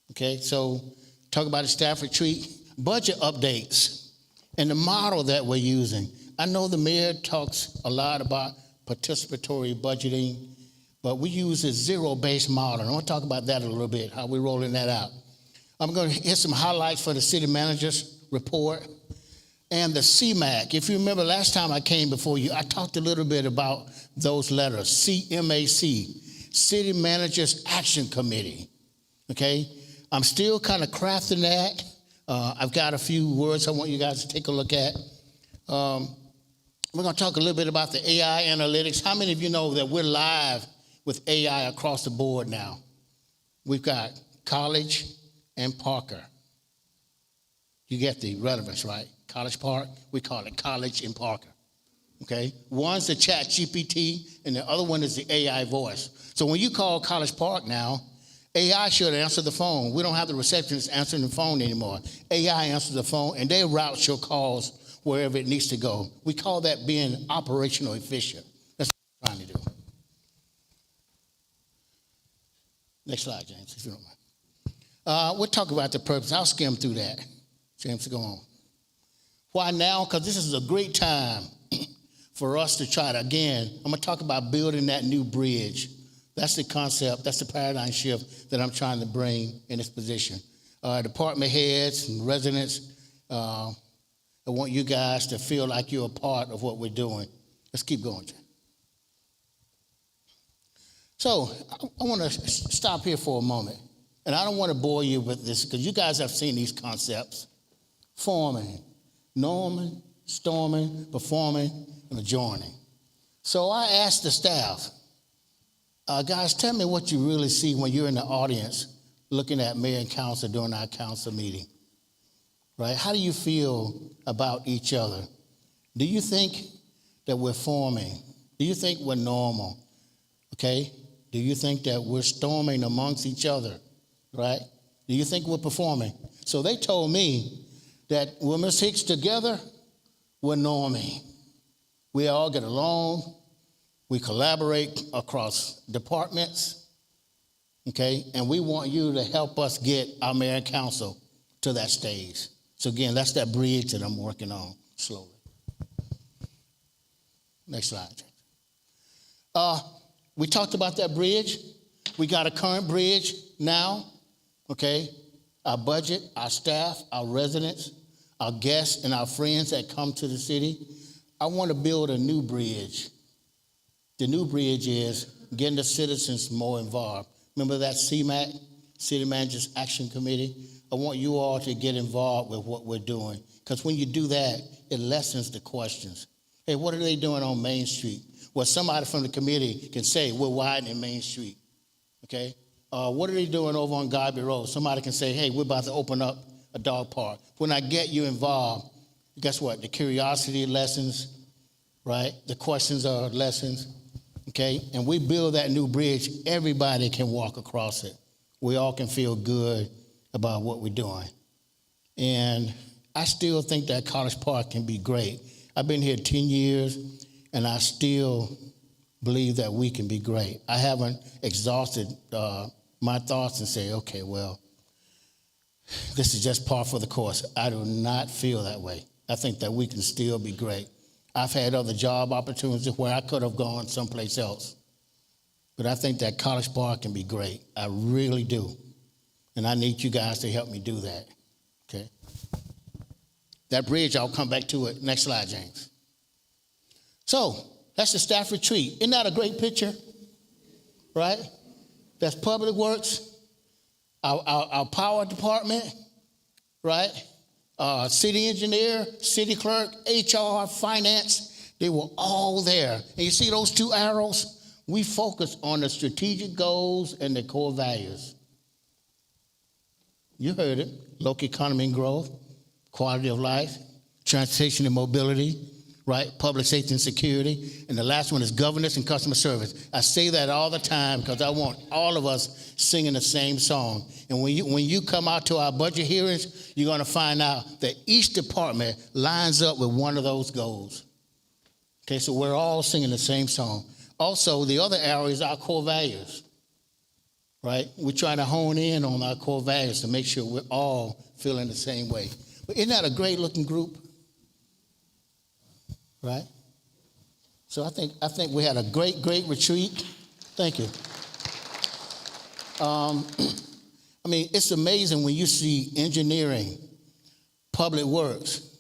Okay, so talk about a staff retreat, budget updates, and the model that we're using. I know the mayor talks a lot about participatory budgeting, but we use a zero-based model. I want to talk about that a little bit, how we're rolling that out. I'm going to hit some highlights for the city manager's report. and the CMAC. If you remember last time I came before you, I talked a little bit about those letters, CMAC, City Managers Action Committee, okay? I'm still kind of crafting that. I've got a few words I want you guys to take a look at. We're going to talk a little bit about the AI analytics. How many of you know that we're live with AI across the board now? We've got College and Parker. You get the relevance, right? College Park, we call it College and Parker, okay? One's the chat GPT, and the other one is the AI voice. So when you call College Park now, AI should answer the phone. We don't have the receptionist answering the phone anymore. AI answers the phone, and they route your calls wherever it needs to go. We call that being operational efficient. That's what we're trying to do. Next slide, James, if you don't mind. We'll talk about the purpose. I'll skim through that. James, go on. Why now? Because this is a great time for us to try to, again, I'm going to talk about building that new bridge. That's the concept, that's the paradigm shift that I'm trying to bring in this position. Department heads and residents, I want you guys to feel like you're a part of what we're doing. Let's keep going, Jay. So I want to stop here for a moment. And I don't want to bore you with this because you guys have seen these concepts. Forming, norming, storming, performing, and adjoining. So I asked the staff, guys, tell me what you really see when you're in the audience looking at mayor and council during our council meeting, right? How do you feel about each other? Do you think that we're forming? Do you think we're normal, okay? Do you think that we're storming amongst each other, right? Do you think we're performing? So they told me that when Ms. Hicks together, we're norming. We all get along. We collaborate across departments, okay? And we want you to help us get our mayor and council to that stage. So again, that's that bridge that I'm working on slowly. Next slide. We talked about that bridge. We got a current bridge now, okay? Our budget, our staff, our residents, our guests, and our friends that come to the city. I want to build a new bridge. The new bridge is getting the citizens more involved. Remember that CMAC, City Managers Action Committee? I want you all to get involved with what we're doing. Because when you do that, it lessens the questions. Hey, what are they doing on Main Street? Well, somebody from the committee can say, we're widening Main Street, okay? What are they doing over on Garby Road? Somebody can say, hey, we're about to open up a dog park. When I get you involved, guess what? The curiosity lessons, right? The questions are lessons, okay? And we build that new bridge, everybody can walk across it. We all can feel good about what we're doing. And I still think that College Park can be great. I've been here 10 years, and I still believe that we can be great. I haven't exhausted my thoughts and say, okay, well, this is just par for the course. I do not feel that way. I think that we can still be great. I've had other job opportunities where I could have gone someplace else. But I think that College Park can be great. I really do. And I need you guys to help me do that, okay? That bridge, I'll come back to it. Next slide, James. So that's the staff retreat. Isn't that a great picture, right? That's Public Works, our power department, right? City engineer, city clerk, HR, finance, they were all there. And you see those two arrows? We focus on the strategic goals and the core values. You heard it, local economy and growth, quality of life, transportation and mobility, right? Public safety and security. And the last one is governance and customer service. I say that all the time because I want all of us singing the same song. And when you come out to our budget hearings, you're going to find out that each department lines up with one of those goals. Okay, so we're all singing the same song. Also, the other arrow is our core values, right? We're trying to hone in on our core values to make sure we're all feeling the same way. But isn't that a great-looking group? Right? So I think we had a great retreat. Thank you. I mean, it's amazing when you see engineering, public works,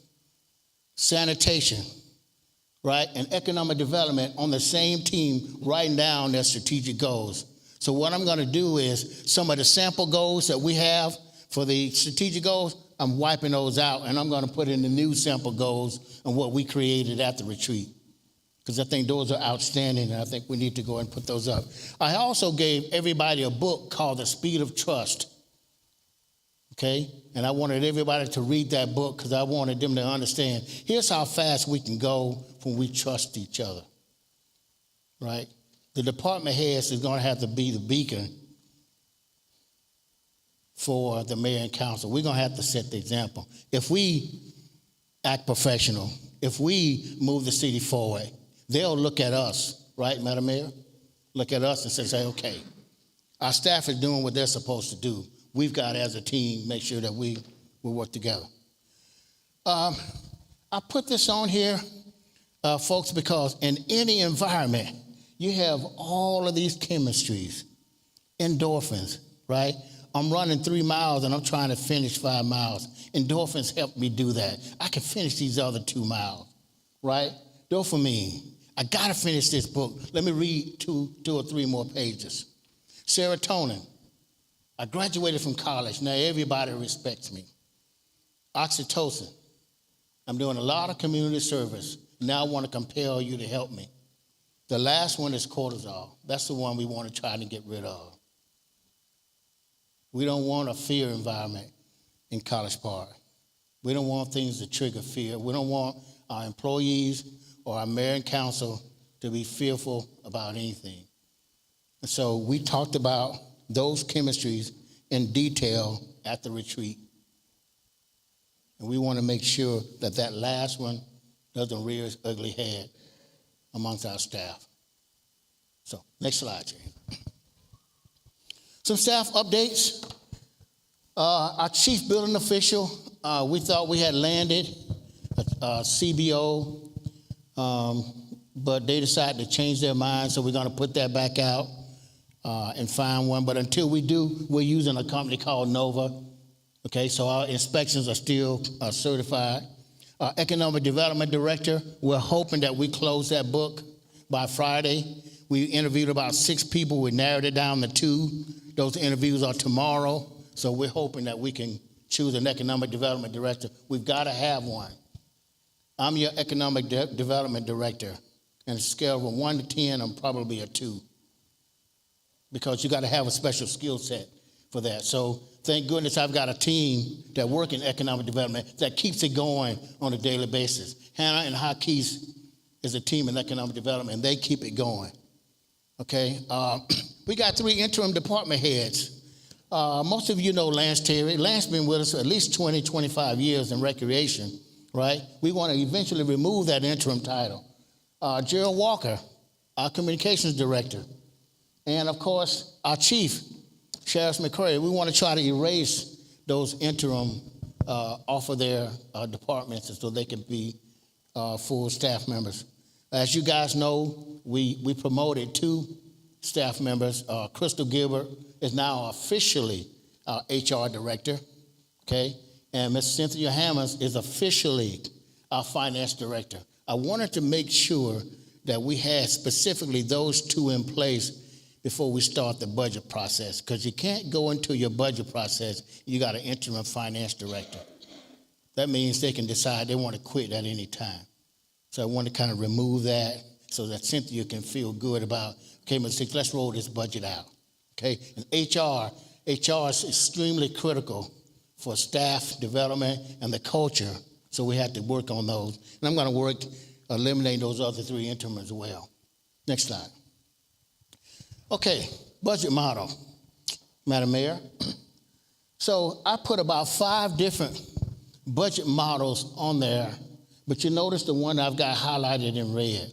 sanitation, right, and economic development on the same team, writing down their strategic goals. So what I'm going to do is some of the sample goals that we have for the strategic goals, I'm wiping those out, and I'm going to put in the new sample goals and what we created at the retreat, because I think those are outstanding, and I think we need to go and put those up. I also gave everybody a book called The Speed of Trust, okay? And I wanted everybody to read that book because I wanted them to understand, here's how fast we can go when we trust each other, right? The department heads is going to have to be the beacon for the mayor and council. We're going to have to set the example. If we act professional, if we move the city forward, they'll look at us, right, Madam Mayor? Look at us and say, okay, our staff is doing what they're supposed to do. We've got to, as a team, make sure that we work together. I put this on here, folks, because in any environment, you have all of these chemistries, endorphins, right? I'm running 3 miles and I'm trying to finish 5 miles. Endorphins help me do that. I can finish these other 2 miles, right? Dopamine. I got to finish this book. Let me read two or three more pages. Serotonin. I graduated from college. Now everybody respects me. Oxytocin. I'm doing a lot of community service. Now I want to compel you to help me. The last one is cortisol. That's the one we want to try to get rid of. We don't want a fear environment in College Park. We don't want things to trigger fear. We don't want our employees or our mayor and council to be fearful about anything. And so we talked about those chemistries in detail at the retreat. And we want to make sure that that last one doesn't rear its ugly head amongst our staff. So, next slide, Jane. Some staff updates. Our chief building official, we thought we had landed a CBO, but they decided to change their mind, so we're going to put that back out and find one. But until we do, we're using a company called Nova. Okay, so our inspections are still certified. Economic Development Director, we're hoping that we close that book by Friday. We interviewed about 6 people. We narrowed it down to 2. Those interviews are tomorrow. So we're hoping that we can choose an Economic Development Director. We've got to have one. I'm your Economic Development Director. And a scale of 1 to 10, I'm probably a 2. Because you got to have a special skill set for that. So thank goodness I've got a team that work in economic development that keeps it going on a daily basis. Hannah and Hakis is a team in economic development, and they keep it going. Okay, we got 3 interim department heads. Most of you know Lance Terry. Lance been with us at least 20, 25 years in recreation, right? We want to eventually remove that interim title. Gerald Walker, our communications director. And of course, our chief, Sheriff McCray. We want to try to erase those interim off of their departments so they can be full staff members. As you guys know, we promoted 2 staff members. Crystal Gilbert is now officially our HR director, okay? And Ms. Cynthia Hammonds is officially our finance director. I wanted to make sure that we had specifically those 2 in place before we start the budget process, because you can't go into your budget process, you got an interim finance director. That means they can decide they want to quit at any time. So I want to kind of remove that so that Cynthia can feel good about, okay, Ms. Six, let's roll this budget out, okay? And HR is extremely critical for staff development and the culture, so we have to work on those. And I'm going to work eliminating those other 3 interim as well. Next slide. Okay, budget model, Madam Mayor. So I put about 5 different budget models on there, but you notice the one I've got highlighted in red.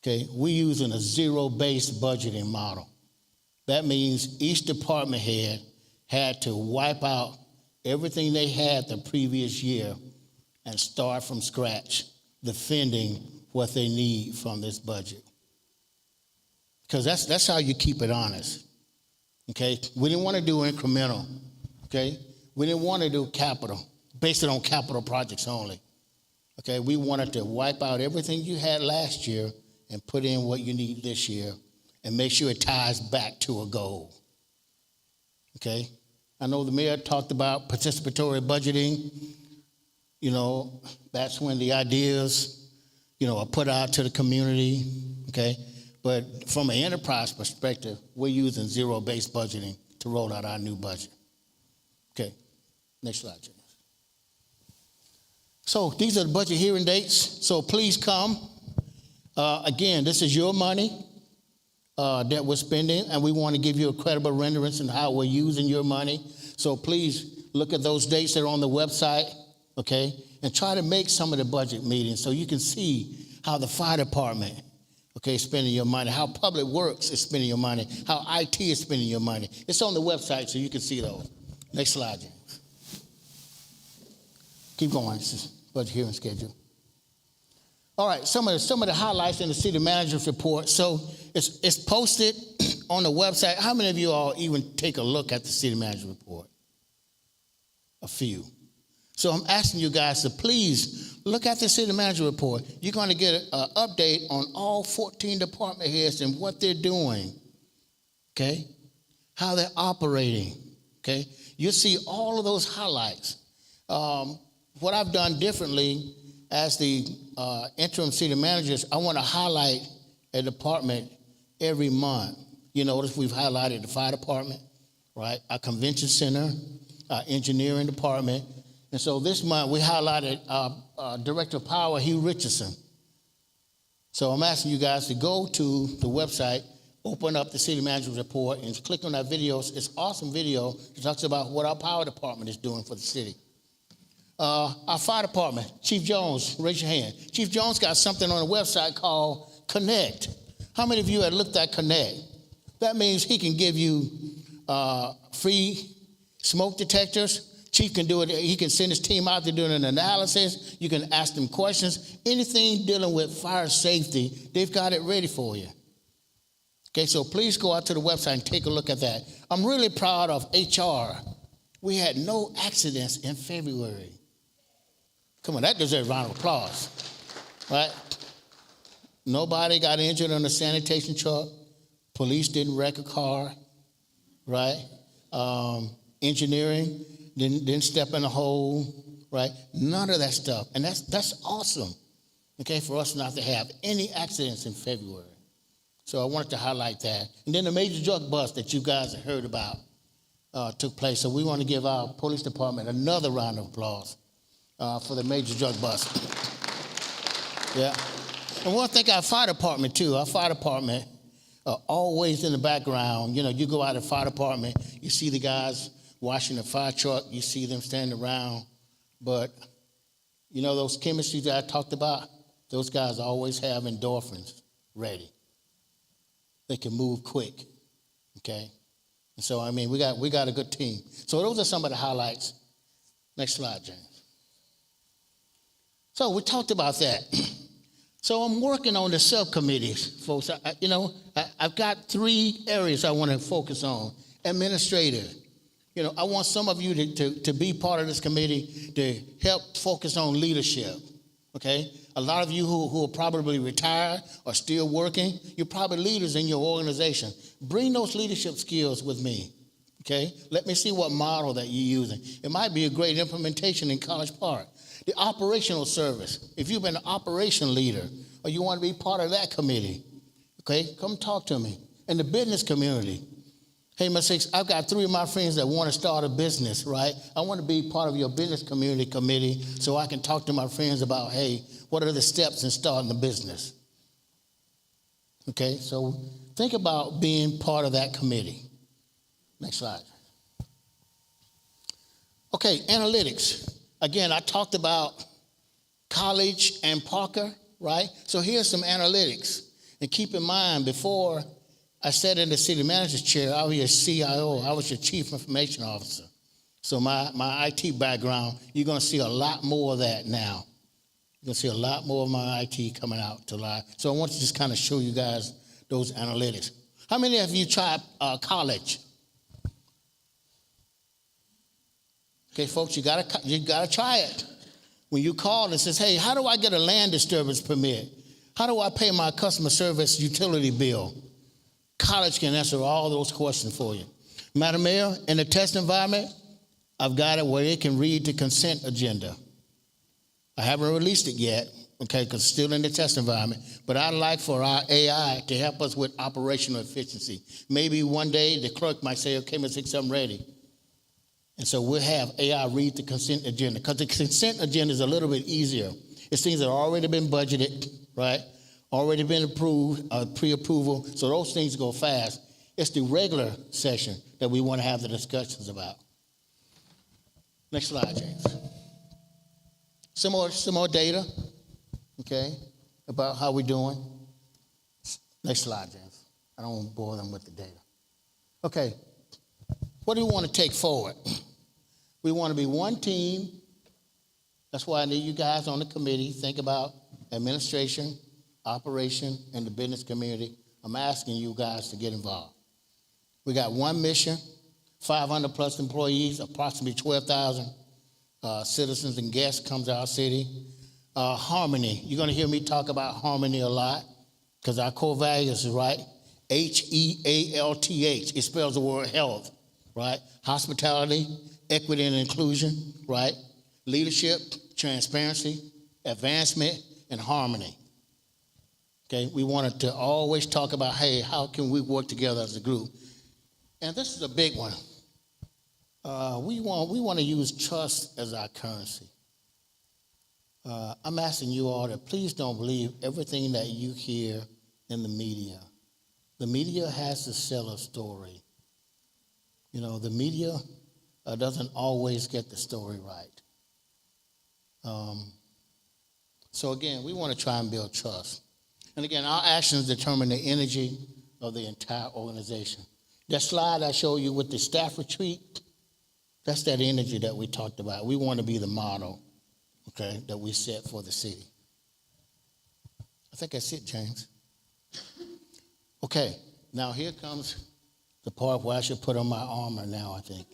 Okay, we're using a zero-based budgeting model. That means each department head had to wipe out everything they had the previous year and start from scratch, defending what they need from this budget. Because that's how you keep it honest, okay? We didn't want to do incremental, okay? We didn't want to do capital. based it on capital projects only. Okay, we wanted to wipe out everything you had last year and put in what you need this year and make sure it ties back to a goal. Okay, I know the mayor talked about participatory budgeting. You know, that's when the ideas, you know, are put out to the community, okay? But from an enterprise perspective, we're using zero-based budgeting to roll out our new budget. Okay, next slide, Jim. So these are the budget hearing dates, so please come. Again, this is your money that we're spending, and we want to give you a credible renderance in how we're using your money. So please look at those dates that are on the website, okay? And try to make some of the budget meetings so you can see how the fire department, okay, is spending your money, how Public Works is spending your money, how IT is spending your money. It's on the website so you can see those. Next slide, James. Keep going. This is budget hearing schedule. All right, some of the highlights in the city manager's report. So it's posted on the website. How many of you all even take a look at the city manager's report? A few. So I'm asking you guys to please look at the city manager report. You're going to get an update on all 14 department heads and what they're doing, okay? How they're operating, okay? You'll see all of those highlights. What I've done differently as the interim city managers, I want to highlight a department every month. You notice we've highlighted the fire department, right? Our convention center, our engineering department. And so this month we highlighted Director of Power, Hugh Richardson. So I'm asking you guys to go to the website, open up the city manager's report, and click on that video. It's an awesome video that talks about what our power department is doing for the city. Our fire department, Chief Jones, raise your hand. Chief Jones got something on the website called Connect. How many of you have looked at Connect? That means he can give you free smoke detectors. Chief can do it. He can send his team out to do an analysis. You can ask them questions. Anything dealing with fire safety, they've got it ready for you. Okay, so please go out to the website and take a look at that. I'm really proud of HR. We had no accidents in February. Come on, that deserves a round of applause, right? Nobody got injured on the sanitation truck. Police didn't wreck a car, right? Engineering didn't step in a hole, right? None of that stuff. And that's awesome, okay, for us not to have any accidents in February. So I wanted to highlight that. And then the major drug bust that you guys have heard about took place. So we want to give our police department another round of applause for the major drug bust. Yeah. And we want to thank our fire department, too. Our fire department always in the background. You know, you go out to the fire department, you see the guys washing the fire truck, you see them standing around. But, you know, those chemistries that I talked about, those guys always have endorphins ready. They can move quick, okay? And so, I mean, we got a good team. So those are some of the highlights. Next slide, James. So we talked about that. So I'm working on the subcommittees, folks. I've got 3 areas I want to focus on. Administrative. You know, I want some of you to be part of this committee to help focus on leadership, okay? A lot of you who are probably retired or still working, you're probably leaders in your organization. Bring those leadership skills with me, okay? Let me see what model that you're using. It might be a great implementation in College Park. The operational service, if you've been an operation leader or you want to be part of that committee, okay, come talk to me. In the business community, hey, Ms. Hicks, I've got 3 of my friends that want to start a business, right? I want to be part of your business community committee so I can talk to my friends about, hey, what are the steps in starting a business? Okay, so think about being part of that committee. Next slide. Okay, analytics. Again, I talked about College and Parker, right? So here's some analytics. And keep in mind, before I sat in the city manager's chair, I was your CIO. I was your chief information officer. So my IT background, you're going to see a lot more of that now. You're going to see a lot more of my IT coming out to live. So I want to just kind of show you guys those analytics. How many of you tried college? Okay, folks, you gotta try it. When you call and says, hey, how do I get a land disturbance permit? How do I pay my customer service utility bill? College can answer all those questions for you. Madam Mayor, in the test environment, I've got it where it can read the consent agenda. I haven't released it yet, okay, because it's still in the test environment, but I'd like for our AI to help us with operational efficiency. Maybe one day the clerk might say, okay, Ms. Hicks, I'm ready. And so we'll have AI read the consent agenda, because the consent agenda is a little bit easier. It's things that have already been budgeted, right? Already been approved, pre-approval, so those things go fast. It's the regular session that we want to have the discussions about. Next slide, James. Some more data, okay, about how we're doing. Next slide, James. I don't want to bore them with the data. Okay, what do we want to take forward? We want to be one team. That's why I need you guys on the committee. Think about administration, operation, and the business community. I'm asking you guys to get involved. We got one mission, 500 plus employees, approximately 12,000 citizens and guests comes to our city. Harmony, you're going to hear me talk about harmony a lot because our core values is right. HEALTH, it spells the word health, right? Hospitality, equity and inclusion, right? Leadership, transparency, advancement, and harmony. Okay, we wanted to always talk about, hey, how can we work together as a group? And this is a big one. We want to use trust as our currency. I'm asking you all to please don't believe everything that you hear in the media. The media has to sell a story. You know, the media doesn't always get the story right. So again, we want to try and build trust. And again, our actions determine the energy of the entire organization. That slide I showed you with the staff retreat, that's that energy that we talked about. We want to be the model, okay, that we set for the city. I think that's it, James. Okay, now here comes the part where I should put on my armor now, I think.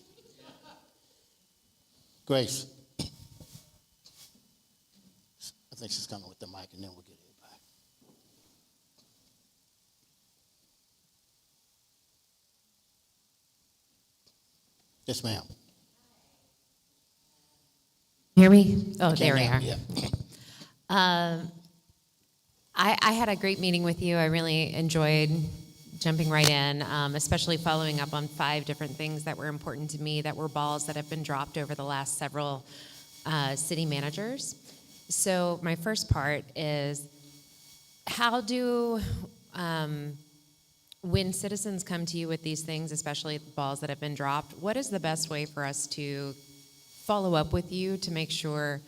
Grace. I think she's coming with the mic, and then we'll get it back. Yes, ma'am.
Hear me? Oh, there we are.
Yeah.
I had a great meeting with you. I really enjoyed jumping right in, especially following up on 5 different things that were important to me, that were balls that have been dropped over the last several city managers. So my first part is, how do, when citizens come to you with these things, especially balls that have been dropped, what is the best way for us to follow up with you to make sure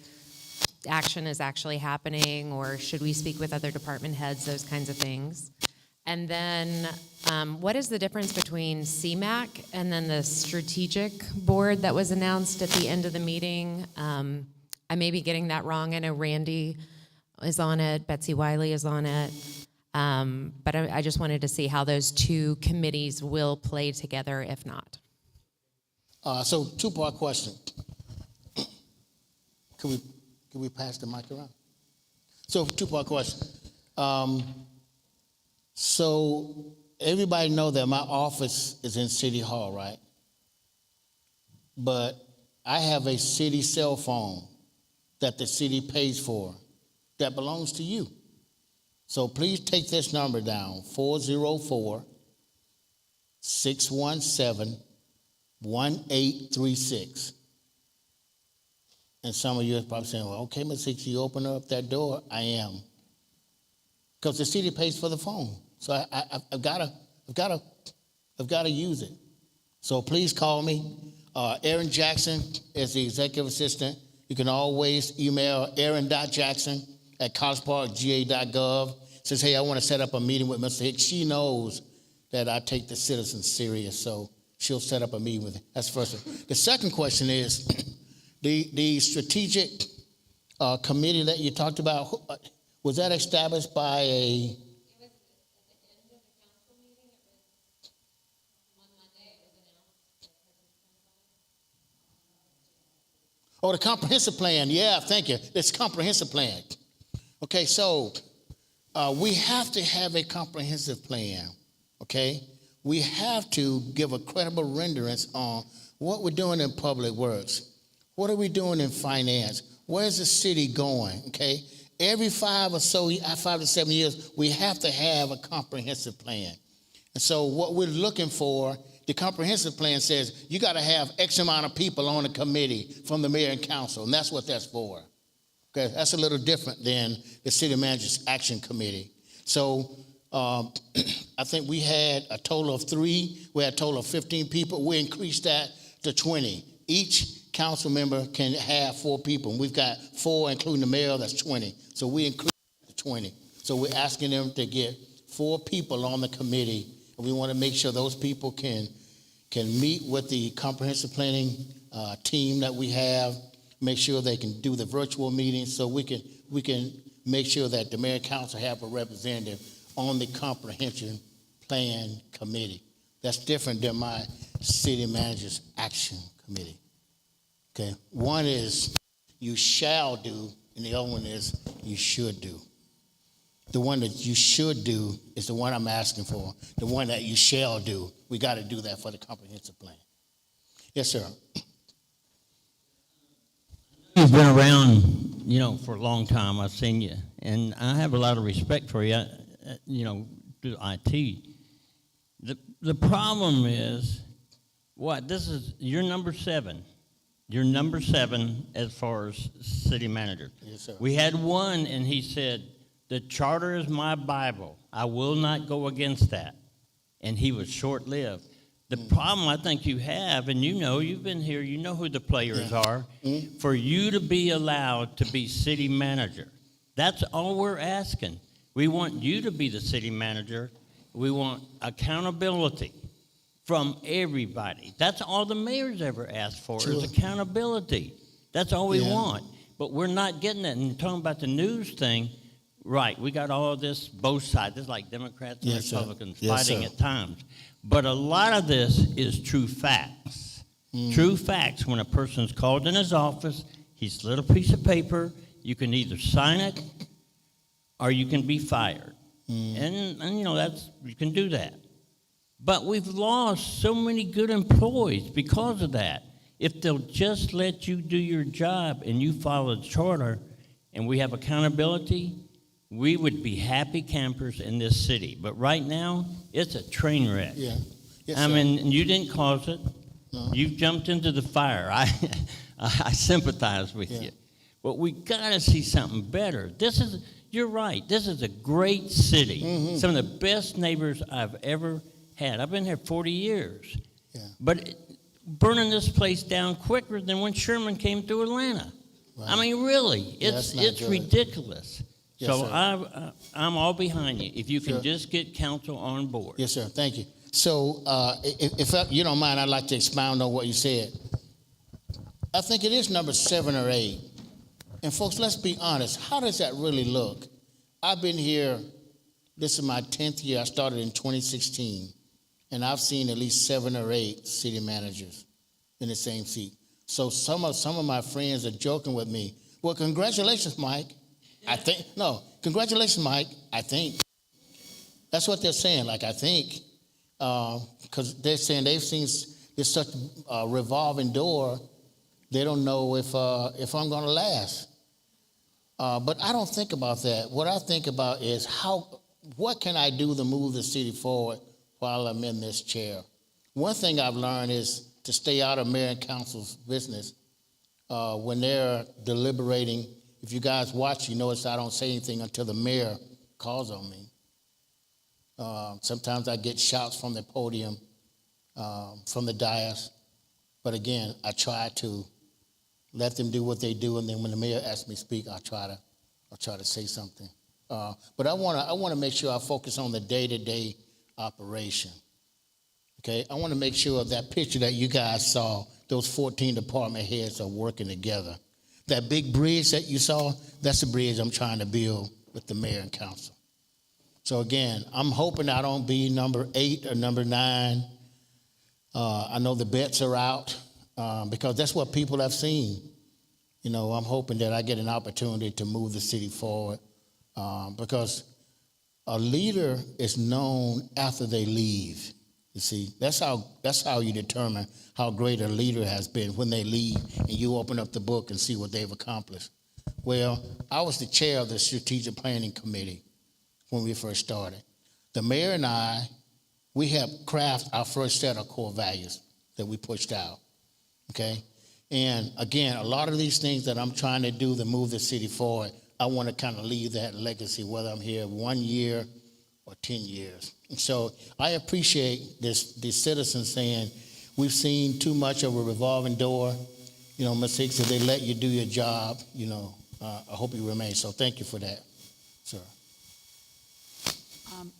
action is actually happening, or should we speak with other department heads, those kinds of things? And then what is the difference between CMAC and then the strategic board that was announced at the end of the meeting? I may be getting that wrong. I know Randy is on it, Betsy Wiley is on it. But I just wanted to see how those 2 committees will play together if not.
So 2-part question. Can we pass the mic around? So 2-part question. So everybody know that my office is in City Hall, right? But I have a city cell phone that the city pays for that belongs to you. So please take this number down, 404-617-1836. And some of you are probably saying, well, okay, Ms. Hicks, you open up that door. I am. Because the city pays for the phone. So I've got to use it. So please call me. Aaron Jackson is the executive assistant. You can always email aaron.jackson@collegeparkga.gov. Says, hey, I want to set up a meeting with Mr. Hicks. She knows that I take the citizens serious, so she'll set up a meeting with him. That's the first one. The second question is, the strategic committee that you talked about, was that established by a... Oh, the comprehensive plan. Yeah, thank you. It's comprehensive plan. Okay, so we have to have a comprehensive plan. Okay, we have to give a credible renderance on what we're doing in public works. What are we doing in finance? Where's the city going? Okay, every 5 to 7 years, we have to have a comprehensive plan. And so what we're looking for, the comprehensive plan says you got to have X amount of people on the committee from the mayor and council, and that's what that's for. Okay, that's a little different than the city manager's action committee. So I think we had a total of 3. We had a total of 15 people. We increased that to 20. Each council member can have 4 people. And we've got 4, including the mayor, that's 20. So we increased it to 20. So we're asking them to get 4 people on the committee. And we want to make sure those people can meet with the comprehensive planning team that we have, make sure they can do the virtual meetings so we can make sure that the mayor and council have a representative on the comprehensive plan committee. That's different than my city manager's action committee. Okay, one is you shall do, and the other one is you should do. The one that you should do is the one I'm asking for. The one that you shall do, we got to do that for the comprehensive plan. Yes, sir.
You've been around, for a long time. I've seen you, and I have a lot of respect for you. Through IT. The problem is, you're number 7. You're number 7 as far as city manager.
Yes, sir.
We had one, and he said, "The charter is my Bible. I will not go against that." And he was short-lived. The problem I think you have, and you've been here, you know who the players are, for you to be allowed to be city manager. That's all we're asking. We want you to be the city manager. We want accountability from everybody. That's all the mayor's ever asked for is accountability. That's all we want. But we're not getting that. And talking about the news thing, right, we got all of this, both sides. It's like Democrats and Republicans fighting at times. But a lot of this is true facts. True facts. When a person's called in his office, he's a little piece of paper. You can either sign it or you can be fired. And you can do that. But we've lost so many good employees because of that. If they'll just let you do your job and you follow the charter and we have accountability, we would be happy campers in this city. But right now, it's a train wreck.
Yeah. Yes,
I mean, you didn't cause it.
No.
You jumped into the fire. I sympathize with you. But we got to see something better. You're right. This is a great city. Some of the best neighbors I've ever had. I've been here 40 years.
Yeah.
But burning this place down quicker than when Sherman came through Atlanta.
Right.
I mean, really, it's
good.
ridiculous.
Yes,
so
sir.
I'm all behind you. If you can just get council on board.
Yes, sir. Thank you. So if you don't mind, I'd like to expound on what you said. I think it is number 7 or 8. And folks, let's be honest. How does that really look? I've been here, this is my 10th year. I started in 2016. And I've seen at least 7 or 8 city managers in the same seat. So some of my friends are joking with me. Well, congratulations, Mike. Congratulations, Mike. I think. That's what they're saying, I think. Because they're saying they've seen this such a revolving door, they don't know if I'm going to last. But I don't think about that. What I think about is what can I do to move the city forward while I'm in this chair? One thing I've learned is to stay out of mayor and council's business when they're deliberating. If you guys watch, you notice I don't say anything until the mayor calls on me. Sometimes I get shouts from the podium, from the dais. But again, I try to let them do what they do, and then when the mayor asks me to speak, I'll try to say something. But I want to make sure I focus on the day-to-day operation. Okay, I want to make sure that picture that you guys saw, those 14 department heads are working together. That big bridge that you saw, that's the bridge I'm trying to build with the mayor and council. So again, I'm hoping I don't be number 8 or number 9. I know the bets are out because that's what people have seen. You know, I'm hoping that I get an opportunity to move the city forward because a leader is known after they leave. You see, that's how you determine how great a leader has been when they leave and you open up the book and see what they've accomplished. Well, I was the chair of the Strategic Planning Committee when we first started. The mayor and I, we helped craft our first set of core values that we pushed out, okay? And again, a lot of these things that I'm trying to do to move the city forward, I want to kind of leave that legacy, whether I'm here 1 year or 10 years. And so I appreciate these citizens saying, we've seen too much of a revolving door. You know, Ms. Hicks, if they let you do your job, you know, I hope you remain. So thank you for that, sir.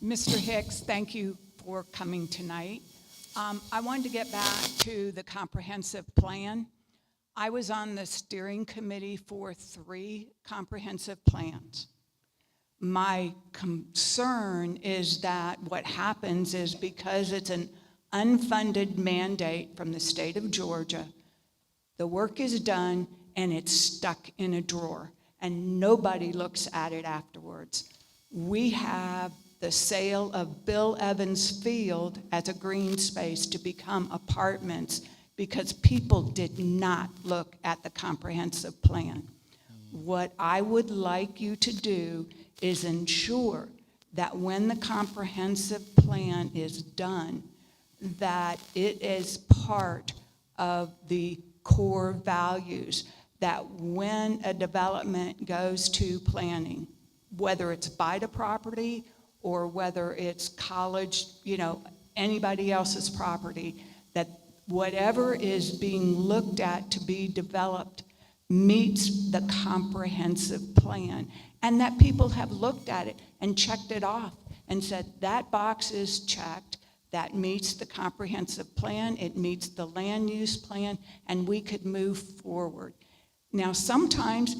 Mr. Hicks, thank you for coming tonight. I wanted to get back to the comprehensive plan. I was on the steering committee for 3 comprehensive plans. My concern is that what happens is because it's an unfunded mandate from the state of Georgia, the work is done and it's stuck in a drawer and nobody looks at it afterwards. We have the sale of Bill Evans Field as a green space to become apartments because people did not look at the comprehensive plan. What I would like you to do is ensure that when the comprehensive plan is done, that it is part of the core values, that when a development goes to planning, whether it's buy the property or whether it's college, you know, anybody else's property, that whatever is being looked at to be developed meets the comprehensive plan, and that people have looked at it and checked it off and said, that box is checked, that meets the comprehensive plan, it meets the land use plan, and we could move forward. Now, sometimes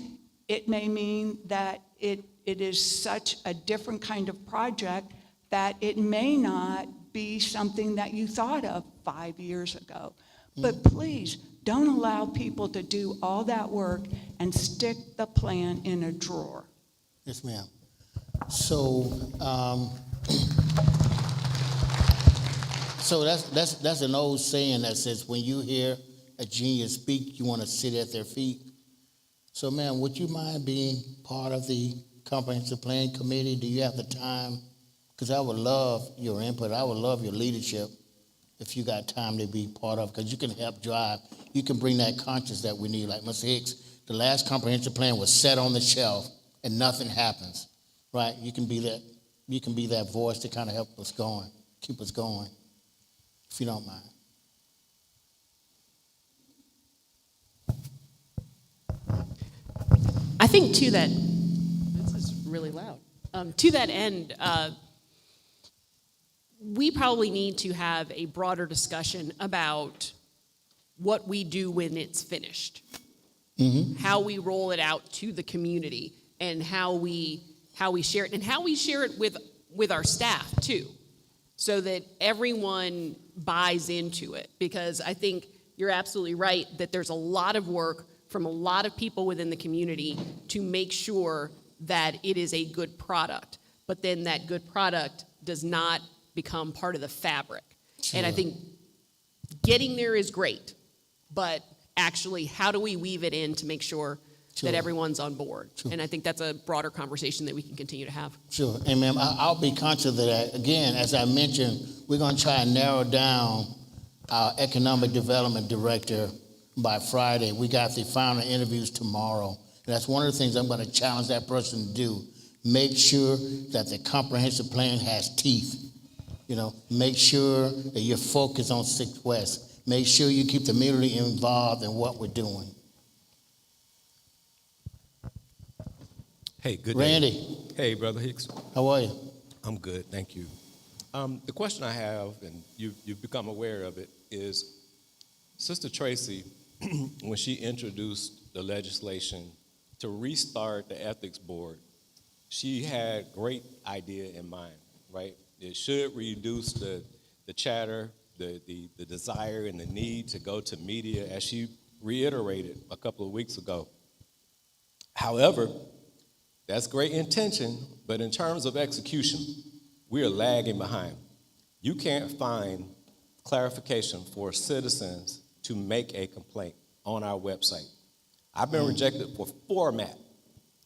it may mean that it is such a different kind of project that it may not be something that you thought of 5 years ago. But please, don't allow people to do all that work and stick the plan in a drawer.
Yes, ma'am. So, so that's an old saying that says when you hear a genius speak, you want to sit at their feet. So, ma'am, would you mind being part of the comprehensive plan committee? Do you have the time? Because I would love your input. I would love your leadership if you got time to be part of, because you can help drive. You can bring that conscience that we need. Like Mr. Hicks, the last comprehensive plan was set on the shelf and nothing happens, right? You can be that voice to kind of help us going, keep us going, if you don't mind.
I think to that, this is really loud. To that end, we probably need to have a broader discussion about what we do when it's finished, how we roll it out to the community, and how we share it, and how we share it with our staff too, so that everyone buys into it. Because I think you're absolutely right that there's a lot of work from a lot of people within the community to make sure that it is a good product, but then that good product does not become part of the fabric. Sure. And I think getting there is great, but actually how do we weave it in to make sure that everyone's on board? Sure. And I think that's a broader conversation that we can continue to have. Sure,
and ma'am, I'll be conscious of that. Again, as I mentioned, we're gonna try and narrow down our economic development director by Friday. We got the final interviews tomorrow. And that's one of the things I'm gonna challenge that person to do. Make sure that the comprehensive plan has teeth. You know, make sure that you're focused on 6th West. Make sure you keep the community involved in what we're doing.
Hey, good
Randy.
day. Hey, Brother Hicks.
How are you?
I'm good, thank you. The question I have, and you've become aware of it, is Sister Tracy, when she introduced the legislation to restart the ethics board, she had great idea in mind, right? It should reduce the chatter, the desire and the need to go to media, as she reiterated a couple of weeks ago. However, that's great intention, but in terms of execution, we are lagging behind. You can't find clarification for citizens to make a complaint on our website. I've been rejected for format,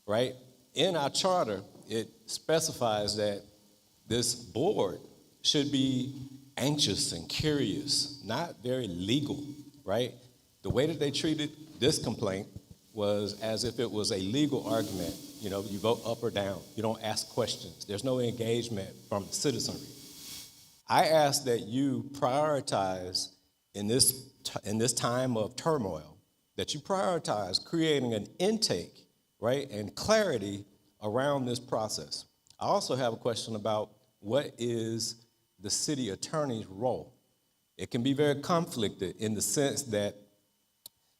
right? In our charter, it specifies that this board should be anxious and curious, not very legal, right? The way that they treated this complaint was as if it was a legal argument. You know, you vote up or down. You don't ask questions. There's no engagement from the citizenry. I ask that you prioritize in this time of turmoil, that you prioritize creating an intake, right, and clarity around this process. I also have a question about what is the city attorney's role. It can be very conflicted in the sense that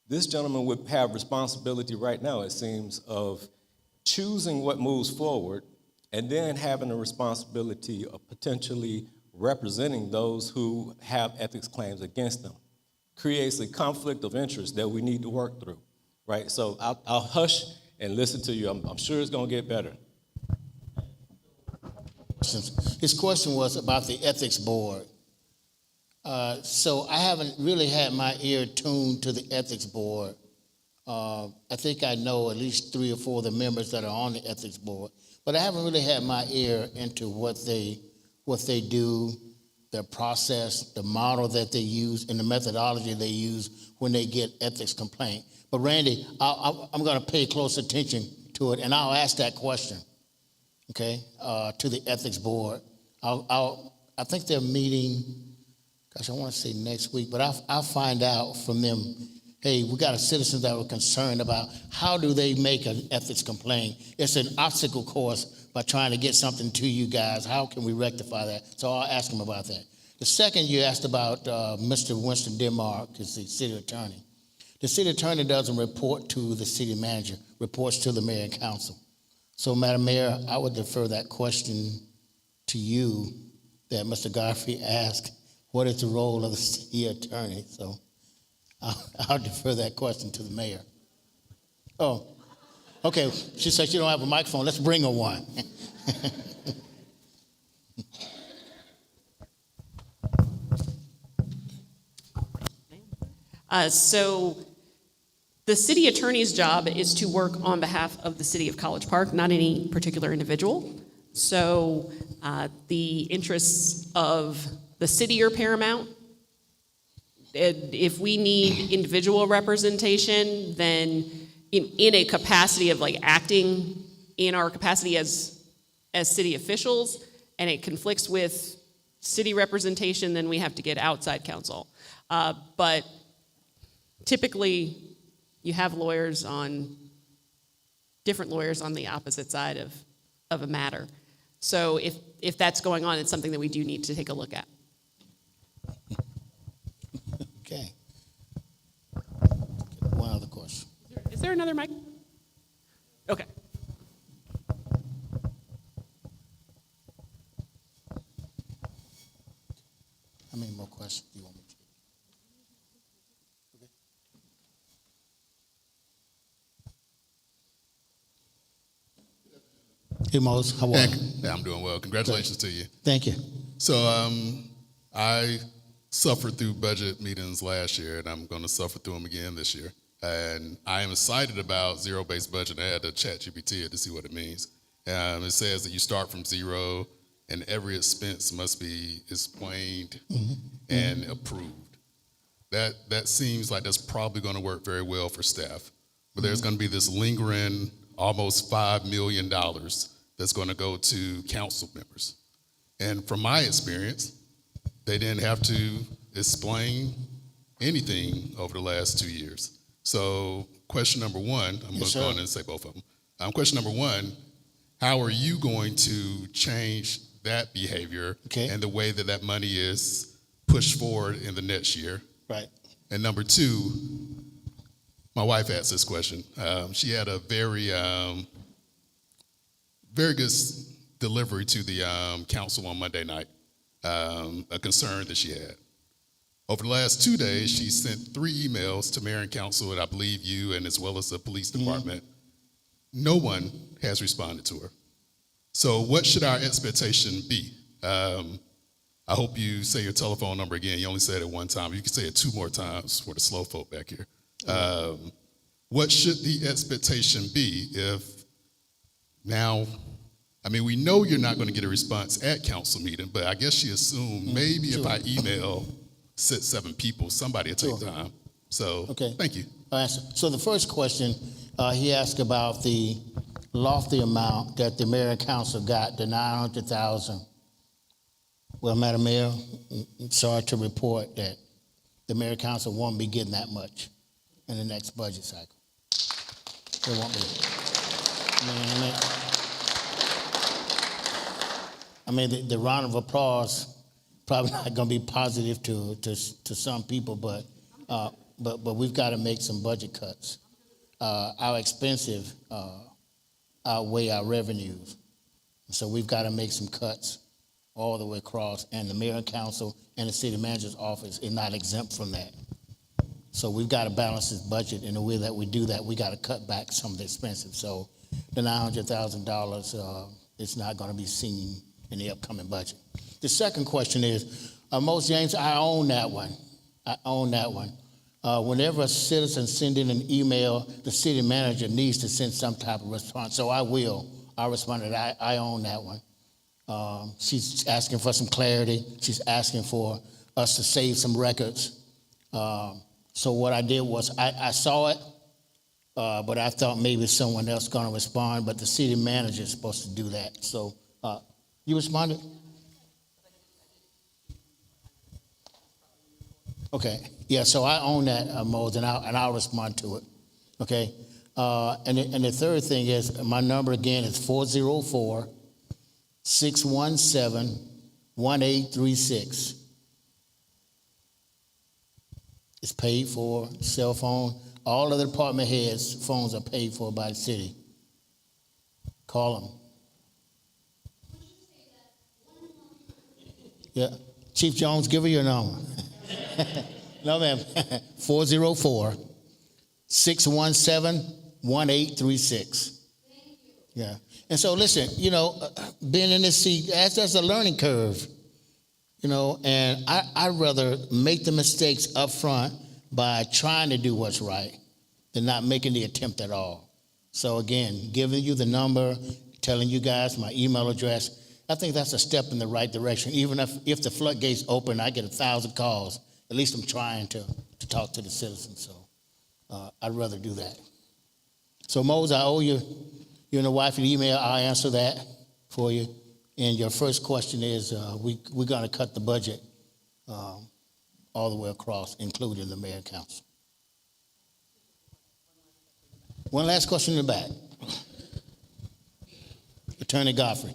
this gentleman would have responsibility right now, it seems, of choosing what moves forward and then having a responsibility of potentially representing those who have ethics claims against them. Creates a conflict of interest that we need to work through, right? So I'll hush and listen to you. I'm sure it's gonna get better.
His question was about the ethics board. So I haven't really had my ear tuned to the ethics board. I think I know at least 3 or 4 of the members that are on the ethics board, but I haven't really had my ear into what they do, their process, the model that they use, and the methodology they use when they get ethics complaint. But Randy, I'm going to pay close attention to it, and I'll ask that question, okay, to the ethics board. I think they're meeting, gosh, I want to say next week, but I'll find out from them. Hey, we got a citizen that were concerned about how do they make an ethics complaint. It's an obstacle course by trying to get something to you guys. How can we rectify that? So I'll ask them about that. The second you asked about Mr. Winston Denmark is the city attorney. The city attorney doesn't report to the city manager, reports to the mayor and council. So Madam Mayor, I would defer that question to you that Mr. Godfrey asked, what is the role of the city attorney? So I'll defer that question to the mayor. Oh, okay. She said she don't have a microphone. Let's bring her one.
So the city attorney's job is to work on behalf of the city of College Park, not any particular individual. So the interests of the city are paramount. If we need individual representation, then in a capacity of like acting in our capacity as city officials, and it conflicts with city representation, then we have to get outside counsel. But typically, you have different lawyers on the opposite side of a matter. So if that's going on, it's something that we do need to take a look at.
Okay. One other question.
Is there another mic? Okay.
How many more questions do you want me to? Okay. Hey, Mose, how are you?
Yeah, I'm doing well. Congratulations to you.
Thank you.
So I suffered through budget meetings last year, and I'm going to suffer through them again this year. And I am excited about zero-based budget. I had to chat GPT it to see what it means. It says that you start from zero, and every expense must be explained and approved. That seems like that's probably going to work very well for staff. But there's going to be this lingering almost $5 million that's going to go to council members. And from my experience, they didn't have to explain anything over the last 2 years. So question number one, I'm going to go on and say both of them. Question number one, how are you going to change that behavior and the way that that money is pushed forward in the next year?
Right.
And number two, my wife asked this question. She had a very good delivery to the council on Monday night, a concern that she had. Over the last 2 days, she sent 3 emails to mayor and council, and I believe you, and as well as the police department, no one has responded to her. So what should our expectation be? I hope you say your telephone number again. You only said it one time. You can say it 2 more times for the slow folk back here. What should the expectation be if now, I mean, we know you're not going to get a response at council meeting, but I guess she assumed maybe if I email 6, 7 people, somebody will take time. So,
Okay.
thank you.
I'll answer. So the first question, he asked about the lofty amount that the mayor and council got, the 900,000. Well, Madam Mayor, I'm sorry to report that the mayor and council won't be getting that much in the next budget cycle. They won't be. I mean, the round of applause probably not going to be positive to some people, but we've got to make some budget cuts. Our expenses outweigh our revenues, so we've got to make some cuts all the way across. And the mayor and council and the city manager's office is not exempt from that. So we've got to balance this budget. In the way that we do that, we got to cut back some of the expenses. So the $900,000 is not going to be seen in the upcoming budget. The second question is, Moses James, I own that one. I own that one. Whenever a citizen sends in an email, the city manager needs to send some type of response. So I will. I responded, I own that one. She's asking for some clarity. She's asking for us to save some records. So what I did was I saw it, but I thought maybe someone else going to respond, but the city manager is supposed to do that. So you responded? Okay. Yeah, so I own that, Moses, and I'll respond to it. Okay? And the third thing is, my number again is 404-617-1836. It's paid for, cell phone. All of the department heads' phones are paid for by the city. Call them. Yeah. Chief Jones, give her your number. No, ma'am. 404-617-1836. Yeah. And so, listen, being in this seat, that's a learning curve. And I'd rather make the mistakes up front by trying to do what's right than not making the attempt at all. So again, giving you the number, telling you guys my email address, I think that's a step in the right direction. Even if the floodgates open, I get 1,000 calls. At least I'm trying to talk to the citizens. So I'd rather do that. So Moses, I owe you and the wife an email. I'll answer that for you. And your first question is, we're going to cut the budget all the way across, including the mayor and council. One last question in the back. Attorney Godfrey.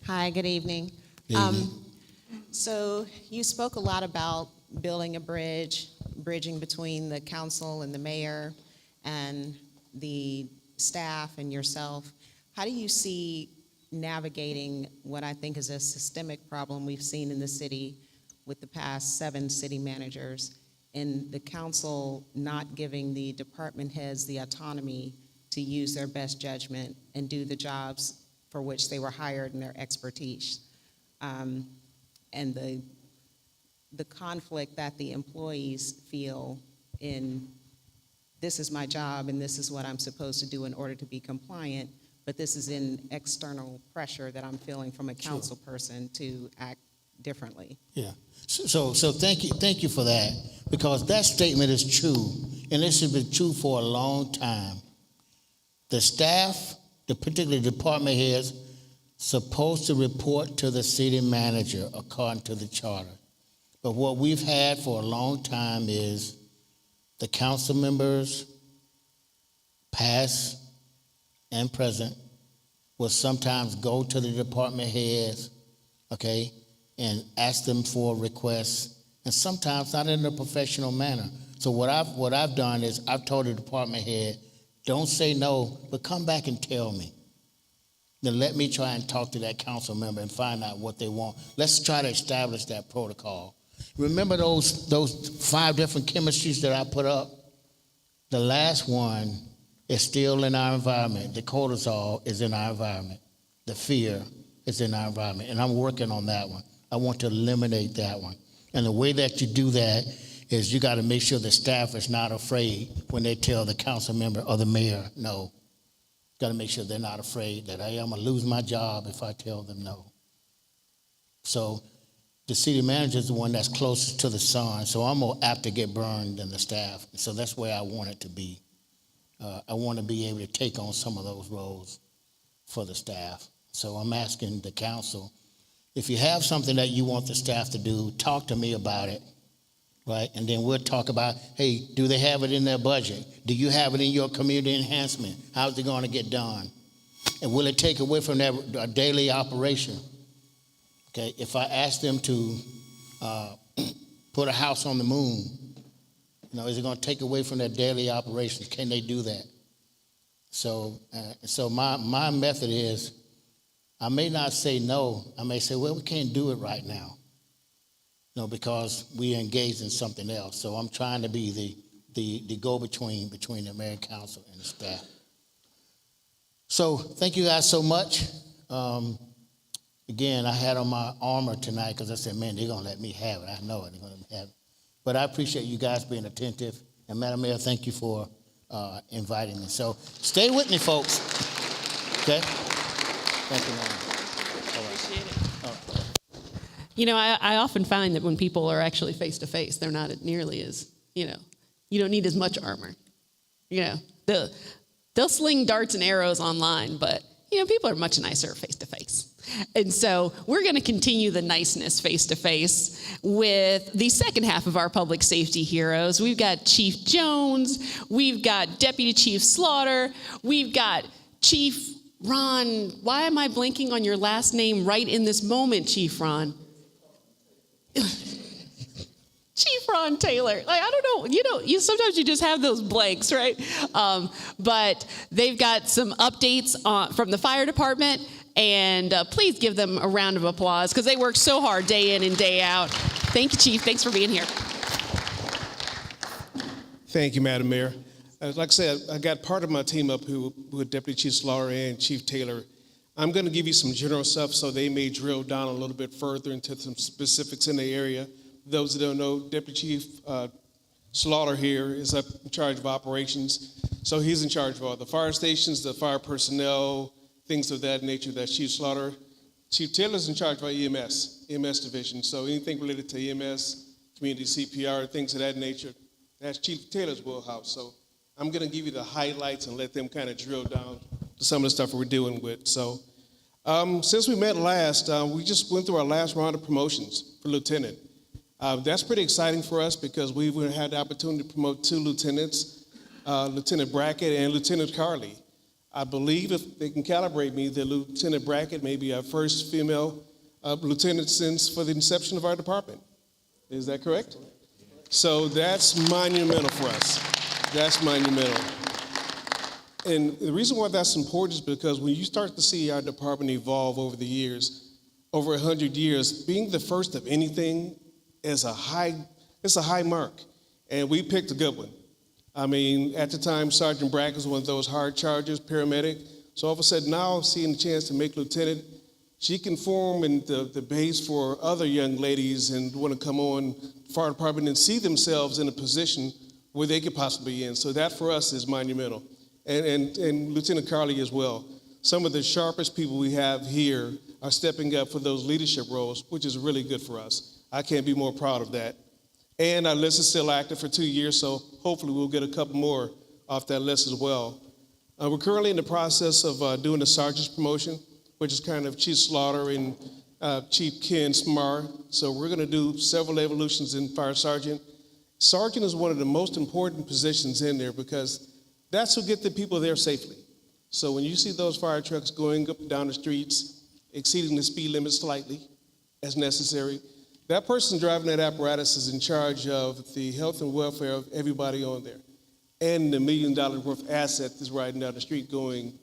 Hi, good evening.
Good evening.
So you spoke a lot about building a bridging between the council and the mayor and the staff and yourself. How do you see navigating what I think is a systemic problem we've seen in the city with the past 7 city managers, and the council not giving the department heads the autonomy to use their best judgment and do the jobs for which they were hired and their expertise, and the conflict that the employees feel in, this is my job and this is what I'm supposed to do in order to be compliant, but this is in external pressure that I'm feeling from a council person to act differently.
Yeah. So thank you for that, because that statement is true, and this has been true for a long time. The staff, the particular department heads, supposed to report to the city manager according to the charter. But what we've had for a long time is the council members, past and present, will sometimes go to the department heads, okay, and ask them for requests, and sometimes not in a professional manner. So what I've done is I've told the department head, don't say no, but come back and tell me. Then let me try and talk to that council member and find out what they want. Let's try to establish that protocol. Remember those 5 different chemistries that I put up? The last one is still in our environment. The cortisol is in our environment. The fear is in our environment. And I'm working on that one. I want to eliminate that one. And the way that you do that is you got to make sure the staff is not afraid when they tell the council member or the mayor no. Got to make sure they're not afraid that I'm going to lose my job if I tell them no. So the city manager is the one that's closest to the sun, so I'm more apt to get burned than the staff. So that's where I want it to be. I want to be able to take on some of those roles for the staff. So I'm asking the council, if you have something that you want the staff to do, talk to me about it, right? And then we'll talk about, hey, do they have it in their budget? Do you have it in your community enhancement? How's it going to get done? And will it take away from their daily operation? Okay, if I ask them to put a house on the moon, is it going to take away from their daily operations? Can they do that? So my method is, I may not say no. I may say, well, we can't do it right now, because we are engaged in something else. So I'm trying to be the go-between between the mayor and council and the staff. So thank you guys so much. Again, I had on my armor tonight because I said, man, they're going to let me have it. I know it. They're going to let me have it. But I appreciate you guys being attentive. And Madam Mayor, thank you for inviting me. So stay with me, folks. Okay? Thank you, Madam. All right.
I often find that when people are actually face-to-face, they're not nearly as, you don't need as much armor. They'll sling darts and arrows online, but, people are much nicer face-to-face. And so we're going to continue the niceness face-to-face with the second half of our public safety heroes. We've got Chief Jones. We've got Deputy Chief Slaughter. We've got Chief Ron. Why am I blanking on your last name right in this moment, Chief Ron? Chief Ron Taylor. I don't know. Sometimes you just have those blanks, right? But they've got some updates from the fire department. And please give them a round of applause because they work so hard day in and day out. Thank you, Chief. Thanks for being here.
Thank you, Madam Mayor. Like I said, I got part of my team up who are Deputy Chief Slaughter and Chief Taylor. I'm going to give you some general stuff so they may drill down a little bit further into some specifics in the area. Those that don't know, Deputy Chief Slaughter here is up in charge of operations. So he's in charge of all the fire stations, the fire personnel, things of that nature. That's Chief Slaughter. Chief Taylor's in charge of our EMS division. So anything related to EMS, community CPR, things of that nature, that's Chief Taylor's wheelhouse. So I'm going to give you the highlights and let them kind of drill down to some of the stuff we're dealing with. So since we met last, we just went through our last round of promotions for lieutenant. That's pretty exciting for us because we've had the opportunity to promote 2 lieutenants, Lieutenant Brackett and Lieutenant Carley. I believe if they can calibrate me, that Lieutenant Brackett may be our first female lieutenant since for the inception of our department. Is that correct? So that's monumental for us. That's monumental. And the reason why that's important is because when you start to see our department evolve over the years, over 100 years, being the first of anything is it's a high mark. And we picked a good one. I mean, at the time, Sergeant Brackett was one of those hard chargers, paramedic. So all of a sudden now, seeing the chance to make lieutenant, she can form in the base for other young ladies and want to come on fire department and see themselves in a position where they could possibly be in. So that for us is monumental. And Lieutenant Carley as well. Some of the sharpest people we have here are stepping up for those leadership roles, which is really good for us. I can't be more proud of that. And our list is still active for 2 years, so hopefully we'll get a couple more off that list as well. We're currently in the process of doing the sergeant's promotion, which is kind of Chief Slaughter and Chief Ken Smar. So we're going to do several evolutions in fire sergeant. Sergeant is one of the most important positions in there because that's who get the people there safely. So when you see those fire trucks going up and down the streets, exceeding the speed limit slightly as necessary, that person driving that apparatus is in charge of the health and welfare of everybody on there and the $1 million worth asset that's riding down the street going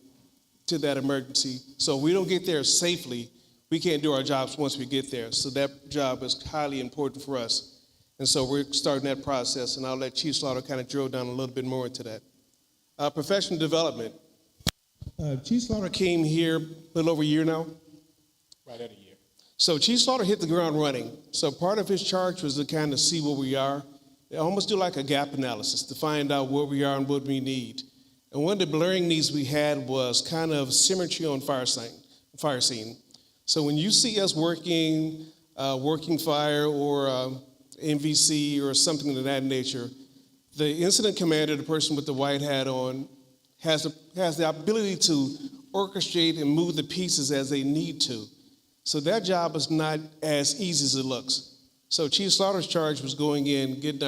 to that emergency. So if we don't get there safely, we can't do our jobs once we get there. So that job is highly important for us. And so we're starting that process, and I'll let Chief Slaughter kind of drill down a little bit more into that. Professional development. Chief Slaughter came here a little over a year now. Right at a year. So Chief Slaughter hit the ground running. So part of his charge was to kind of see where we are, almost do like a gap analysis to find out where we are and what we need. And one of the blurring needs we had was kind of symmetry on fire scene. So when you see us working fire or MVC or something of that nature, the incident commander, the person with the white hat on, has the ability to orchestrate and move the pieces as they need to. So that job is not as easy as it looks. So Chief Slaughter's charge was going in, getting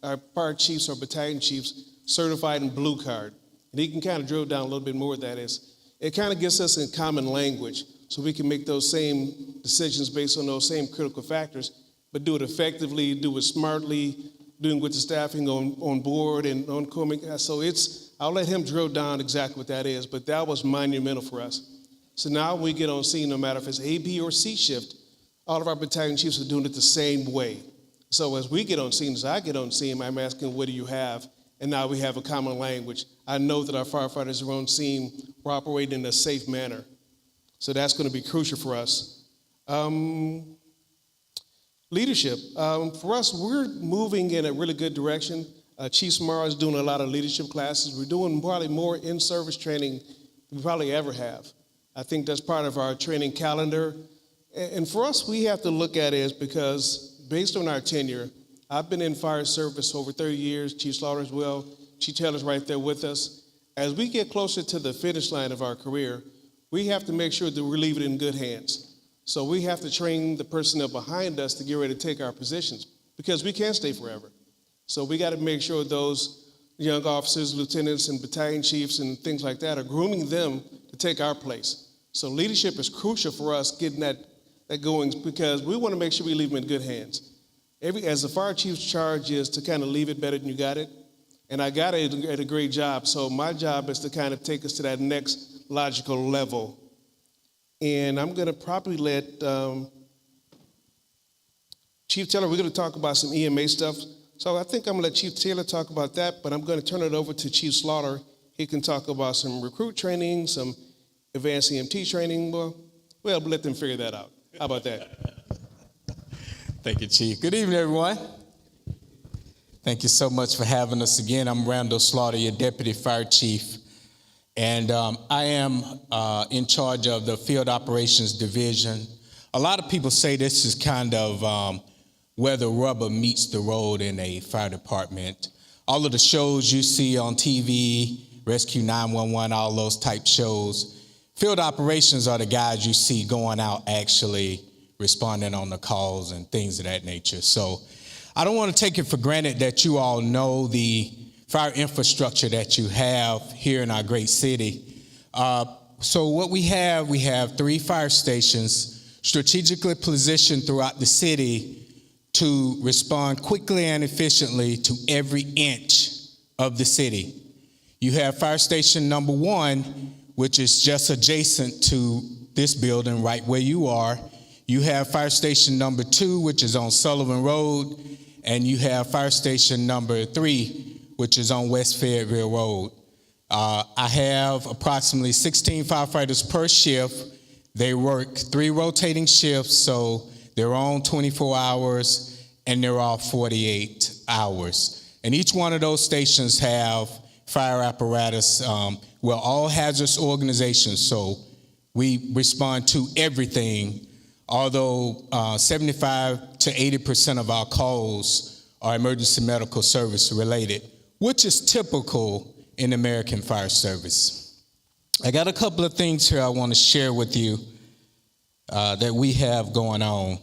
our fire chiefs or battalion chiefs certified in blue card. And he can kind of drill down a little bit more what that is. It kind of gets us in common language so we can make those same decisions based on those same critical factors, but do it effectively, do it smartly, doing with the staffing on board and on coming. So I'll let him drill down exactly what that is, but that was monumental for us. So now we get on scene, no matter if it's A, B, or C shift, all of our battalion chiefs are doing it the same way. So as we get on scene, as I get on scene, I'm asking, what do you have? And now we have a common language. I know that our firefighters are on scene, we're operating in a safe manner. So that's going to be crucial for us. Leadership. For us, we're moving in a really good direction. Chief Samara is doing a lot of leadership classes. We're doing probably more in-service training than we probably ever have. I think that's part of our training calendar. And for us, we have to look at it because based on our tenure, I've been in fire service over 30 years, Chief Slaughter as well. Chief Taylor's right there with us. As we get closer to the finish line of our career, we have to make sure that we leave it in good hands. So we have to train the personnel behind us to get ready to take our positions because we can't stay forever. So we got to make sure those young officers, lieutenants, and battalion chiefs and things like that are grooming them to take our place. So leadership is crucial for us getting that going because we want to make sure we leave them in good hands. As the fire chief's charge is to kind of leave it better than you got it, and I got it at a great job. So my job is to kind of take us to that next logical level. And I'm going to probably let Chief Taylor, we're going to talk about some EMA stuff. So I think I'm going to let Chief Taylor talk about that, but I'm going to turn it over to Chief Slaughter. He can talk about some recruit training, some advanced EMT training. Well, let them figure that out. How about that?
Thank you, Chief. Good evening, everyone. Thank you so much for having us again. I'm Randall Slaughter, your Deputy Fire Chief. And I am in charge of the Field Operations Division. A lot of people say this is kind of where the rubber meets the road in a fire department. All of the shows you see on TV, Rescue 911, all those type shows, field operations are the guys you see going out actually responding on the calls and things of that nature. So I don't want to take it for granted that you all know the fire infrastructure that you have here in our great city. So what we have 3 fire stations strategically positioned throughout the city to respond quickly and efficiently to every inch of the city. You have fire station number 1, which is just adjacent to this building right where you are. You have fire station number 2, which is on Sullivan Road, and you have fire station number 3, which is on West Fayetteville Road. I have approximately 16 firefighters per shift. They work 3 rotating shifts, so they're on 24 hours and they're off 48 hours. And each one of those stations have fire apparatus. We're all hazardous organizations, so we respond to everything, although 75 to 80% of our calls are emergency medical service related, which is typical in American fire service. I got a couple of things here I want to share with you that we have going on.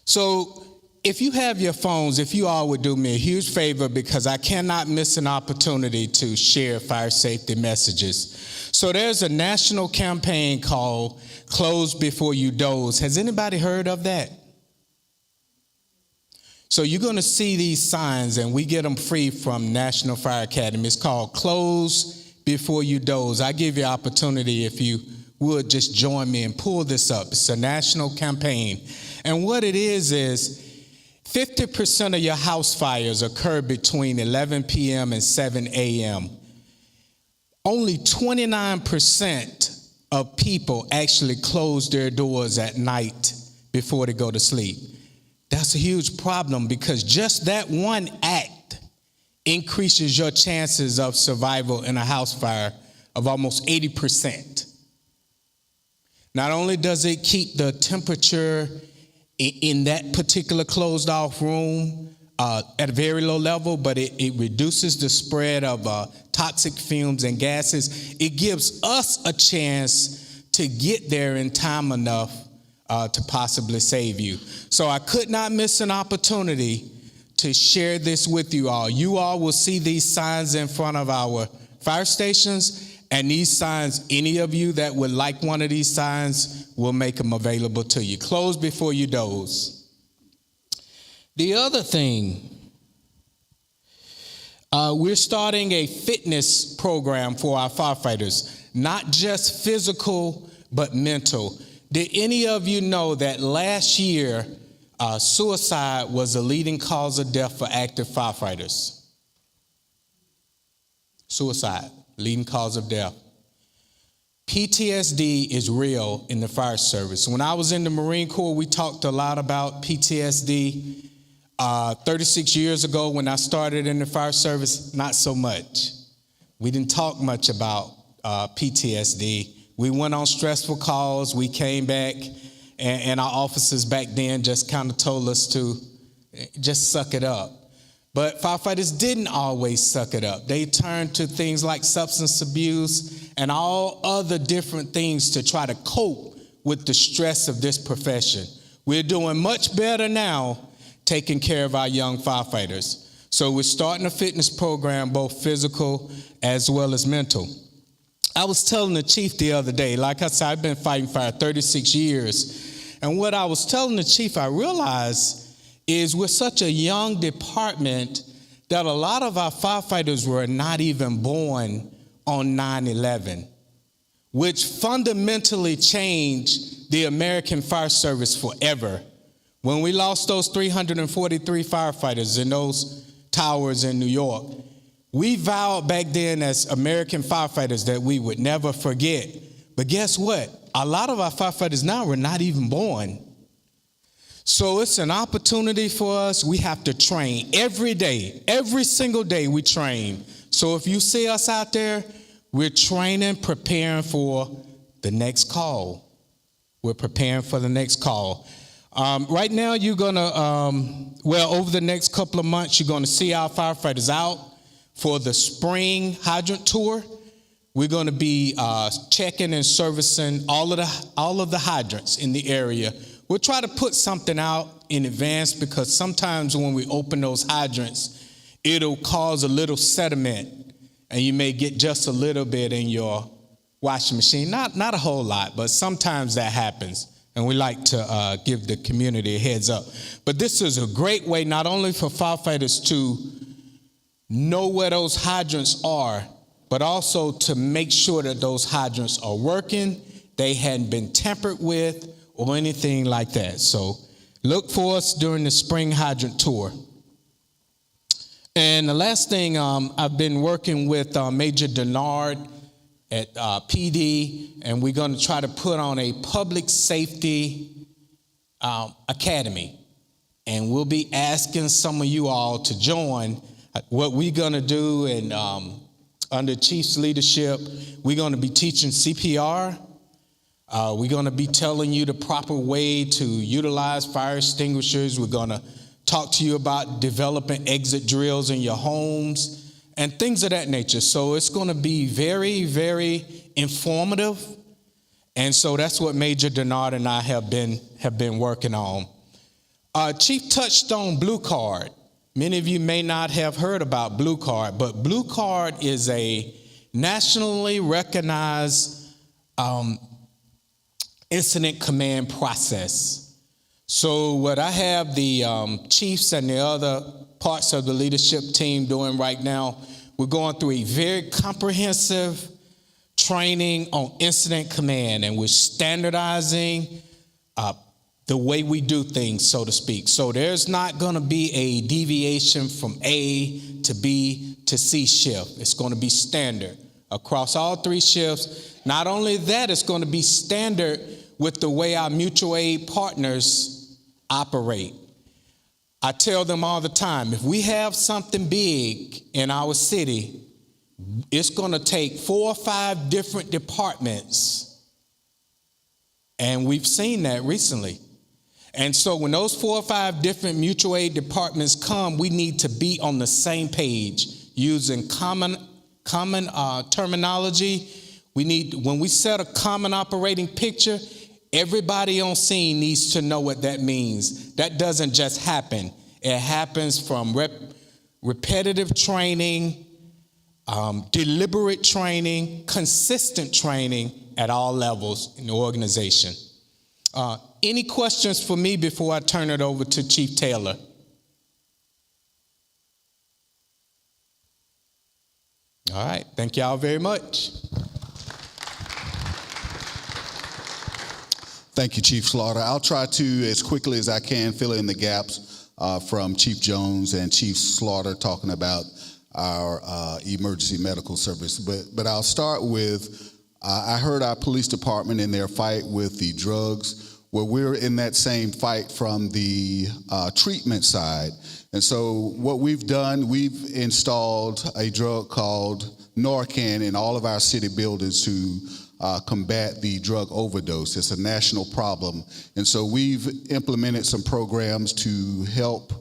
So if you have your phones, if you all would do me a huge favor, because I cannot miss an opportunity to share fire safety messages. So there's a national campaign called Close Before You Doze. Has anybody heard of that? So you're going to see these signs, and we get them free from National Fire Academy. It's called Close Before You Doze. I give you an opportunity, if you would, just join me and pull this up. It's a national campaign. And what it is 50% of your house fires occur between 11 p.m. and 7 a.m. Only 29% of people actually close their doors at night before they go to sleep. That's a huge problem because just that one act increases your chances of survival in a house fire of almost 80%. Not only does it keep the temperature in that particular closed off room at a very low level, but it reduces the spread of toxic fumes and gases. It gives us a chance to get there in time enough to possibly save you. So I could not miss an opportunity to share this with you all. You all will see these signs in front of our fire stations, and these signs, any of you that would like one of these signs, we'll make them available to you. Close before you doze. The other thing, we're starting a fitness program for our firefighters, not just physical, but mental. Did any of you know that last year, suicide was the leading cause of death for active firefighters? Suicide, leading cause of death. PTSD is real in the fire service. When I was in the Marine Corps, we talked a lot about PTSD. 36 years ago, when I started in the fire service, not so much. We didn't talk much about PTSD. We went on stressful calls. We came back, and our officers back then just kind of told us to just suck it up. But firefighters didn't always suck it up. They turned to things like substance abuse and all other different things to try to cope with the stress of this profession. We're doing much better now taking care of our young firefighters. So we're starting a fitness program, both physical as well as mental. I was telling the chief the other day, like I said, I've been fighting fire 36 years. And what I was telling the chief, I realized is we're such a young department that a lot of our firefighters were not even born on 9/11, which fundamentally changed the American fire service forever. When we lost those 343 firefighters in those towers in New York, we vowed back then as American firefighters that we would never forget. But guess what? A lot of our firefighters now were not even born. So it's an opportunity for us. We have to train every day. Every single day we train. So if you see us out there, we're training, preparing for the next call. We're preparing for the next call. Right now, you're going to, over the next couple of months, you're going to see our firefighters out for the spring hydrant tour. We're going to be checking and servicing all of the hydrants in the area. We'll try to put something out in advance because sometimes when we open those hydrants, it'll cause a little sediment, and you may get just a little bit in your washing machine. Not a whole lot, but sometimes that happens. And we like to give the community a heads up. But this is a great way not only for firefighters to know where those hydrants are, but also to make sure that those hydrants are working, they hadn't been tampered with, or anything like that. So look for us during the spring hydrant tour. And the last thing, I've been working with Major Denard at PD, and we're going to try to put on a public safety academy. And we'll be asking some of you all to join. What we're going to do, and under Chief's leadership, we're going to be teaching CPR. We're going to be telling you the proper way to utilize fire extinguishers. We're going to talk to you about developing exit drills in your homes and things of that nature. So it's going to be very, very informative. And so that's what Major Denard and I have been working on. Chief touched on Blue Card. Many of you may not have heard about Blue Card, but Blue Card is a nationally recognized incident command process. So what I have the chiefs and the other parts of the leadership team doing right now, we're going through a very comprehensive training on incident command, and we're standardizing the way we do things, so to speak. So there's not going to be a deviation from A to B to C shift. It's going to be standard across all 3 shifts. Not only that, it's going to be standard with the way our mutual aid partners operate. I tell them all the time, if we have something big in our city, it's going to take 4 or 5 different departments. And we've seen that recently. And so when those 4 or 5 different mutual aid departments come, we need to be on the same page using common terminology. When we set a common operating picture, everybody on scene needs to know what that means. That doesn't just happen. It happens from repetitive training, deliberate training, consistent training at all levels in the organization. Any questions for me before I turn it over to Chief Taylor? All right, thank y'all very much.
Thank you, Chief Slaughter. I'll try to, as quickly as I can, fill in the gaps from Chief Jones and Chief Slaughter talking about our emergency medical service. But I'll start with, I heard our police department in their fight with the drugs. Well, we're in that same fight from the treatment side. And so what we've done, we've installed a drug called Narcan in all of our city buildings to combat the drug overdose. It's a national problem. And so we've implemented some programs to help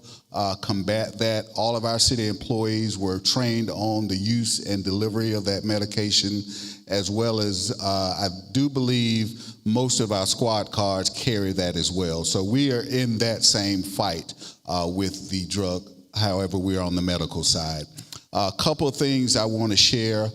combat that. All of our city employees were trained on the use and delivery of that medication, as well as I do believe most of our squad cars carry that as well. So we are in that same fight with the drug, however, we are on the medical side. A couple of things I want to share.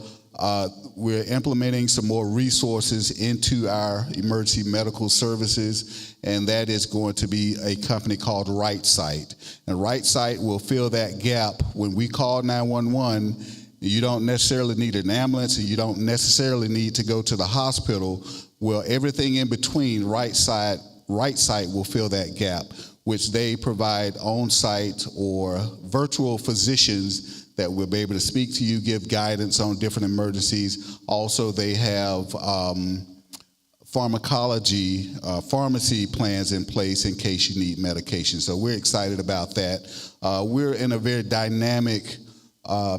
We're implementing some more resources into our emergency medical services, and that is going to be a company called Right Sight. And Right Sight will fill that gap. When we call 911, you don't necessarily need an ambulance, and you don't necessarily need to go to the hospital. Well, everything in between, Right Sight will fill that gap, which they provide on-site or virtual physicians that will be able to speak to you, give guidance on different emergencies. Also, they have pharmacology, pharmacy plans in place in case you need medication. So we're excited about that. We're in a very dynamic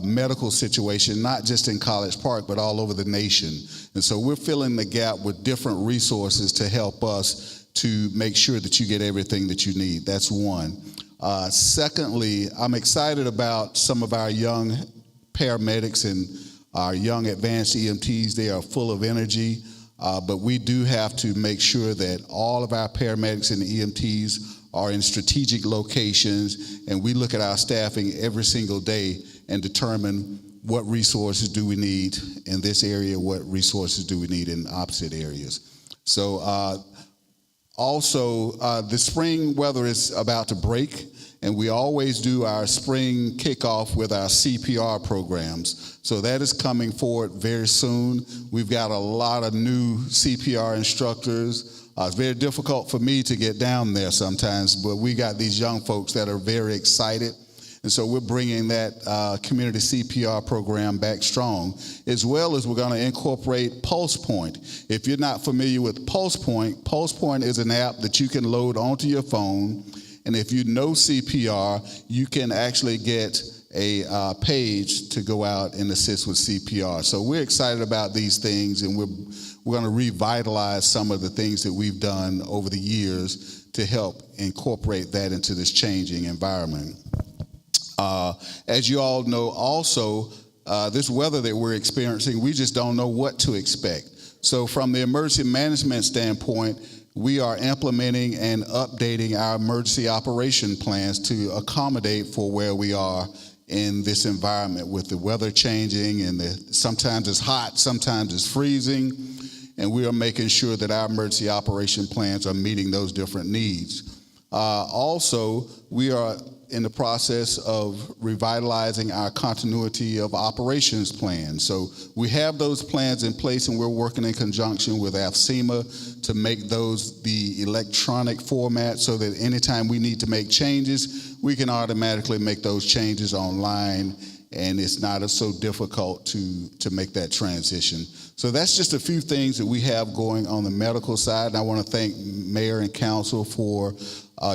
medical situation, not just in College Park, but all over the nation. And so we're filling the gap with different resources to help us to make sure that you get everything that you need. That's one. Secondly, I'm excited about some of our young paramedics and our young advanced EMTs. They are full of energy, but we do have to make sure that all of our paramedics and EMTs are in strategic locations, and we look at our staffing every single day and determine what resources do we need in this area, what resources do we need in opposite areas. So also, the spring weather is about to break, and we always do our spring kickoff with our CPR programs. So that is coming forward very soon. We've got a lot of new CPR instructors. It's very difficult for me to get down there sometimes, but we got these young folks that are very excited. And so we're bringing that community CPR program back strong, as well as we're going to incorporate Pulse Point. If you're not familiar with Pulse Point is an app that you can load onto your phone. And if you know CPR, you can actually get a page to go out and assist with CPR. So we're excited about these things, and we're going to revitalize some of the things that we've done over the years to help incorporate that into this changing environment. As you all know, also, this weather that we're experiencing, we just don't know what to expect. So from the emergency management standpoint, we are implementing and updating our emergency operation plans to accommodate for where we are in this environment with the weather changing, and sometimes it's hot, sometimes it's freezing, and we are making sure that our emergency operation plans are meeting those different needs. Also, we are in the process of revitalizing our continuity of operations plan. So we have those plans in place, and we're working in conjunction with AFSEMA to make those the electronic format so that anytime we need to make changes, we can automatically make those changes online, and it's not so difficult to make that transition. So that's just a few things that we have going on the medical side. And I want to thank Mayor and Council for,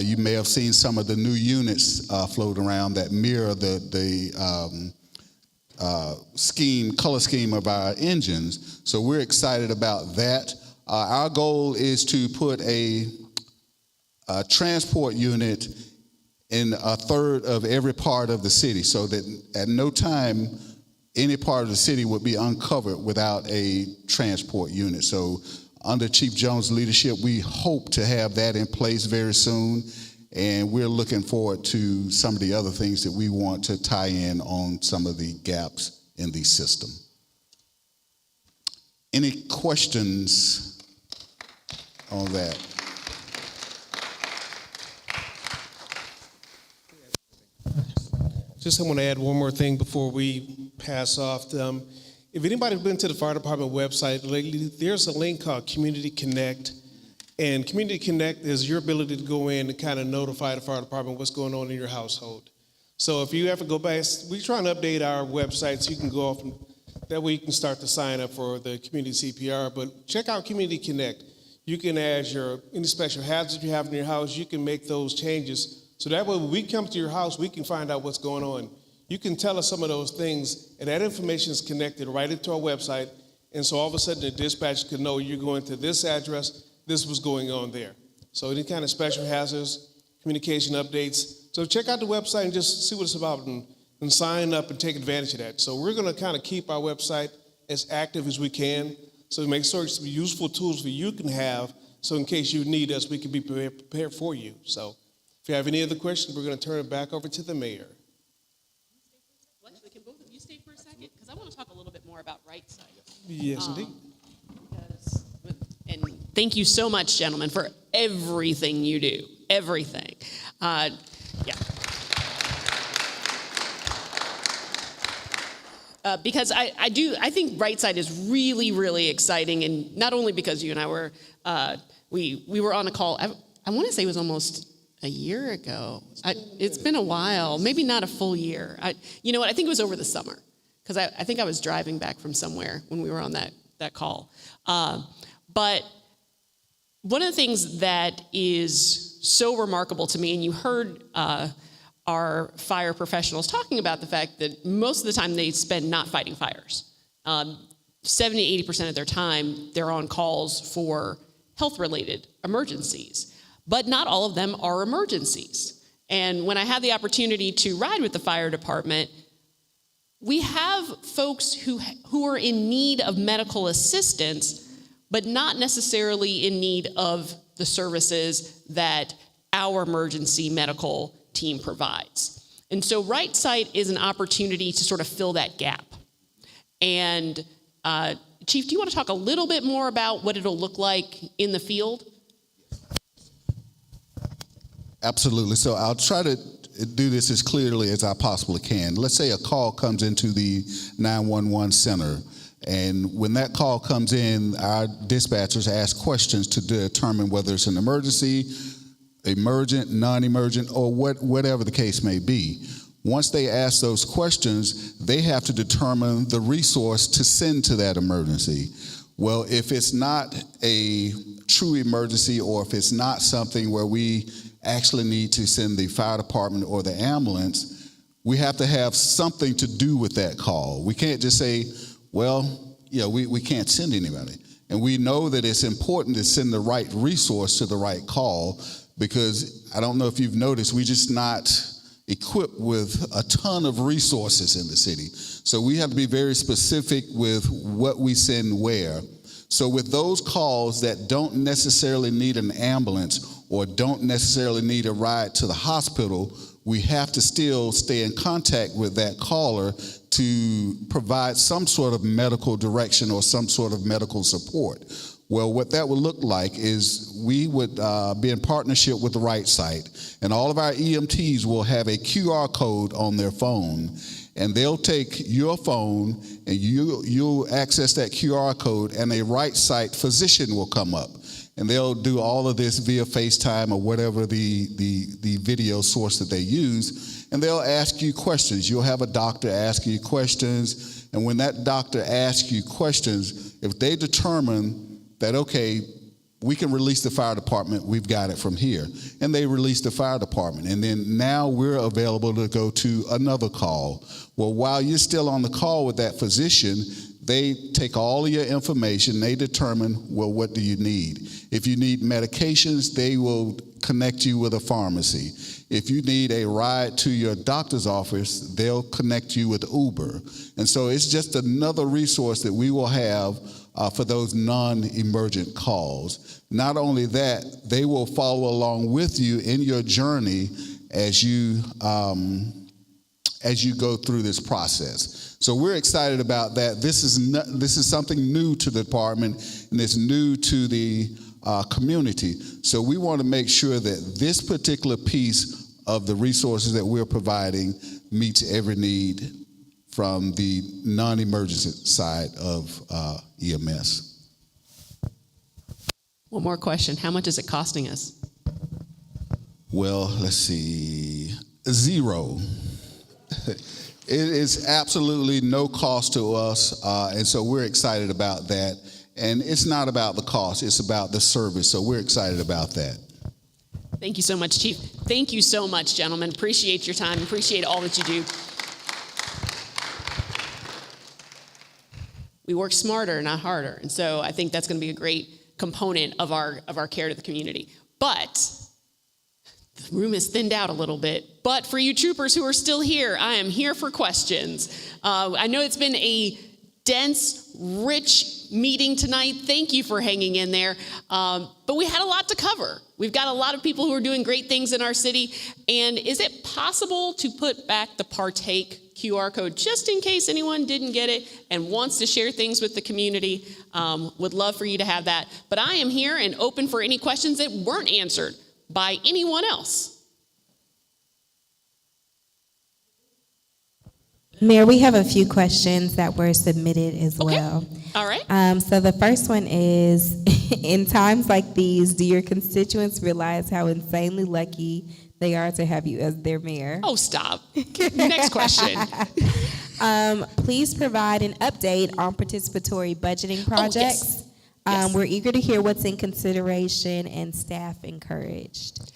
you may have seen some of the new units float around that mirror the color scheme of our engines. So we're excited about that. Our goal is to put a transport unit in a third of every part of the city, so that at no time any part of the city would be uncovered without a transport unit. So under Chief Jones' leadership, we hope to have that in place very soon, and we're looking forward to some of the other things that we want to tie in on some of the gaps in the system. Any questions on that?
Just I want to add one more thing before we pass off. If anybody's been to the fire department website lately, there's a link called Community Connect. And Community Connect is your ability to go in and kind of notify the fire department what's going on in your household. So if you ever go back, we're trying to update our website so you can go off and that way you can start to sign up for the community CPR. But check out Community Connect. You can add any special hazards you have in your house, you can make those changes. So that way when we come to your house, we can find out what's going on. You can tell us some of those things, and that information is connected right into our website. And so all of a sudden the dispatch can know you're going to this address, this was going on there. So any kind of special hazards, communication updates. So check out the website and just see what it's about and sign up and take advantage of that. So we're going to kind of keep our website as active as we can. So make sure it's useful tools that you can have. So in case you need us, we can be prepared for you. So if you have any other questions, we're going to turn it back over to the mayor.
Well, actually, can both of you stay for a second? Because I want to talk a little bit more about right side.
Yes, indeed.
And thank you so much, gentlemen, for everything you do. Everything. Yeah. Because I think right side is really, really exciting, and not only because you and I were, we were on a call. I want to say it was almost a year ago. It's been a while, maybe not a full year. You know what? I think it was over the summer, because I think I was driving back from somewhere when we were on that call. But one of the things that is so remarkable to me, and you heard our fire professionals talking about the fact that most of the time they spend not fighting fires. 70 to 80% of their time, they're on calls for health-related emergencies. But not all of them are emergencies. And when I had the opportunity to ride with the fire department, we have folks who are in need of medical assistance, but not necessarily in need of the services that our emergency medical team provides. And so Right Site is an opportunity to sort of fill that gap. And Chief, do you want to talk a little bit more about what it'll look like in the field?
Absolutely. So I'll try to do this as clearly as I possibly can. Let's say a call comes into the 911 center, and when that call comes in, our dispatchers ask questions to determine whether it's an emergency, emergent, non-emergent, or whatever the case may be. Once they ask those questions, they have to determine the resource to send to that emergency. Well, if it's not a true emergency, or if it's not something where we actually need to send the fire department or the ambulance, we have to have something to do with that call. We can't just say, well, we can't send anybody. And we know that it's important to send the right resource to the right call, because I don't know if you've noticed, we're just not equipped with a ton of resources in the city. So we have to be very specific with what we send where. So with those calls that don't necessarily need an ambulance or don't necessarily need a ride to the hospital, we have to still stay in contact with that caller to provide some sort of medical direction or some sort of medical support. Well, what that would look like is we would be in partnership with the Right Site, and all of our EMTs will have a QR code on their phone, and they'll take your phone and you'll access that QR code, and a Right Site physician will come up, and they'll do all of this via FaceTime or whatever the video source that they use, and they'll ask you questions. You'll have a doctor asking you questions, and when that doctor asks you questions, if they determine that, okay, we can release the fire department, we've got it from here. And they release the fire department. And then now we're available to go to another call. Well, while you're still on the call with that physician, they take all of your information, they determine, well, what do you need? If you need medications, they will connect you with a pharmacy. If you need a ride to your doctor's office, they'll connect you with Uber. And so it's just another resource that we will have for those non-emergent calls. Not only that, they will follow along with you in your journey as you go through this process. So we're excited about that. This is something new to the department, and it's new to the community. So we want to make sure that this particular piece of the resources that we're providing meets every need from the non-emergency side of EMS.
One more question. How much is it costing us?
Well, let's see. Zero. It is absolutely no cost to us, and so we're excited about that. And it's not about the cost, it's about the service, so we're excited about that.
Thank you so much, Chief. Thank you so much, gentlemen. Appreciate your time. Appreciate all that you do. We work smarter, not harder. And so I think that's going to be a great component of our care to the community. But the room is thinned out a little bit. But for you troopers who are still here, I am here for questions. I know it's been a dense, rich meeting tonight. Thank you for hanging in there. But we had a lot to cover. We've got a lot of people who are doing great things in our city. And is it possible to put back the Partake QR code just in case anyone didn't get it and wants to share things with the community? Would love for you to have that. But I am here and open for any questions that weren't answered by anyone else.
Mayor, we have a few questions that were submitted as well.
All right.
So the first one is, in times like these, do your constituents realize how insanely lucky they are to have you as their mayor?
Oh, stop. Next question.
Please provide an update on participatory budgeting projects.
Yes.
We're eager to hear what's in consideration and staff encouraged.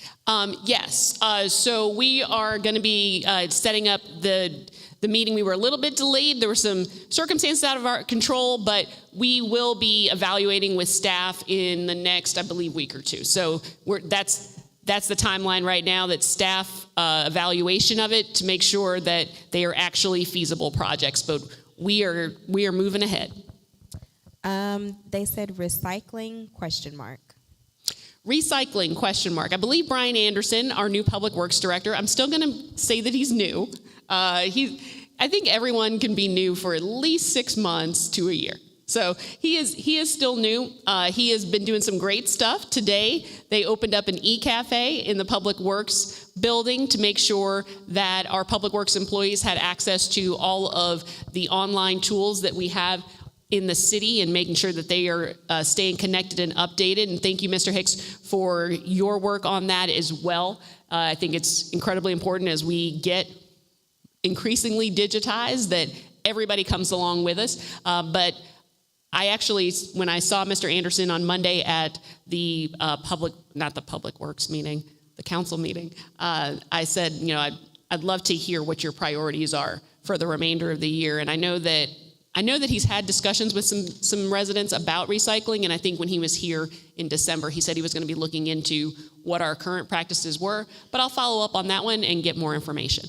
Yes. So we are going to be setting up the meeting. We were a little bit delayed. There were some circumstances out of our control, but we will be evaluating with staff in the next, I believe, week or two. So that's the timeline right now, that staff evaluation of it to make sure that they are actually feasible projects. But we are moving ahead.
They said recycling, question mark.
Recycling, question mark. I believe Brian Anderson, our new Public Works Director, I'm still going to say that he's new. I think everyone can be new for at least 6 months to a year. So he is still new. He has been doing some great stuff. Today, they opened up an e-cafe in the Public Works building to make sure that our Public Works employees had access to all of the online tools that we have in the city and making sure that they are staying connected and updated. And thank you, Mr. Hicks, for your work on that as well. I think it's incredibly important as we get increasingly digitized that everybody comes along with us. But I actually, when I saw Mr. Anderson on Monday at the not the Public Works meeting, the council meeting, I said, I'd love to hear what your priorities are for the remainder of the year. And I know that he's had discussions with some residents about recycling, and I think when he was here in December, he said he was going to be looking into what our current practices were, but I'll follow up on that one and get more information.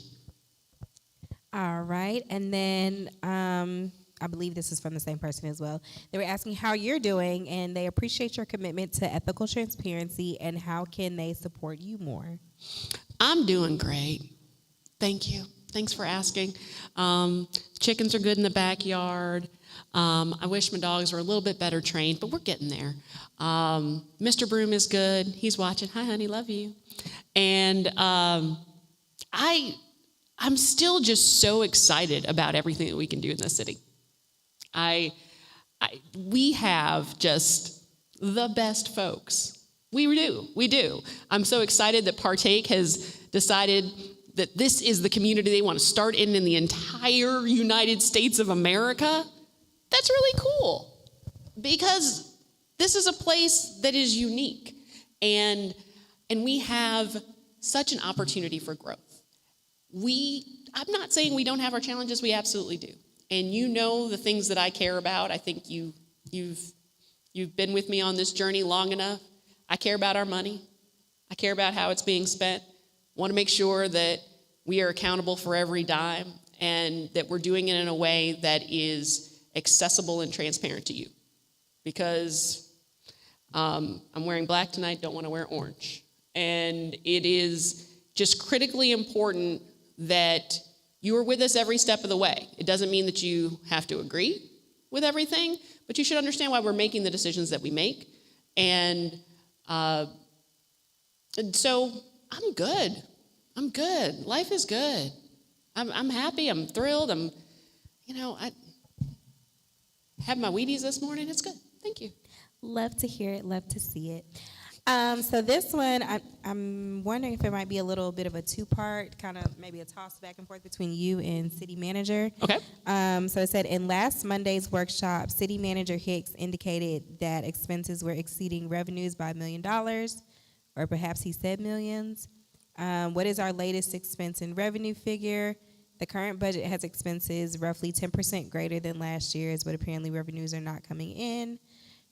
All right, and then I believe this is from the same person as well. They were asking how you're doing, and they appreciate your commitment to ethical transparency, and how can they support you more?
I'm doing great. Thank you. Thanks for asking. Chickens are good in the backyard. I wish my dogs were a little bit better trained, but we're getting there. Mr. Broom is good. He's watching. Hi, honey, love you. And I'm still just so excited about everything that we can do in this city. We have just the best folks. We do. I'm so excited that Partake has decided that this is the community they want to start in the entire United States of America. That's really cool because this is a place that is unique, and we have such an opportunity for growth. I'm not saying we don't have our challenges, we absolutely do. And you know the things that I care about. I think you've been with me on this journey long enough. I care about our money. I care about how it's being spent. Want to make sure that we are accountable for every dime and that we're doing it in a way that is accessible and transparent to you. Because I'm wearing black tonight, don't want to wear orange. And it is just critically important that you are with us every step of the way. It doesn't mean that you have to agree with everything, but you should understand why we're making the decisions that we make. And so I'm good. Life is good. I'm happy. I'm thrilled. I had my Wheaties this morning. It's good. Thank you.
Love to hear it. Love to see it. So this one, I'm wondering if it might be a little bit of a two-part, kind of maybe a toss back and forth between you and City Manager.
Okay.
So it said, in last Monday's workshop, City Manager Hicks indicated that expenses were exceeding revenues by $1 million, or perhaps he said millions. What is our latest expense and revenue figure? The current budget has expenses roughly 10% greater than last year's, but apparently revenues are not coming in.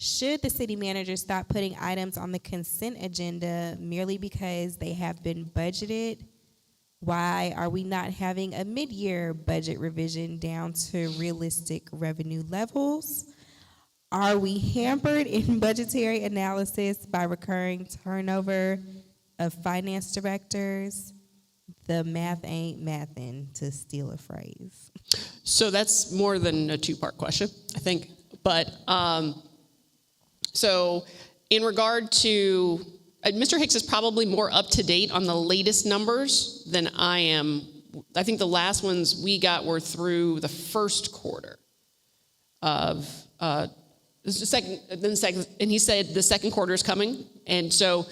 Should the city manager stop putting items on the consent agenda merely because they have been budgeted? Why are we not having a mid-year budget revision down to realistic revenue levels? Are we hampered in budgetary analysis by recurring turnover of finance directors? The math ain't mathin', to steal a phrase.
So that's more than a two-part question, I think. But so in regard to, Mr. Hicks is probably more up to date on the latest numbers than I am. I think the last ones we got were through the first quarter of the second, and he said the second quarter is coming, and so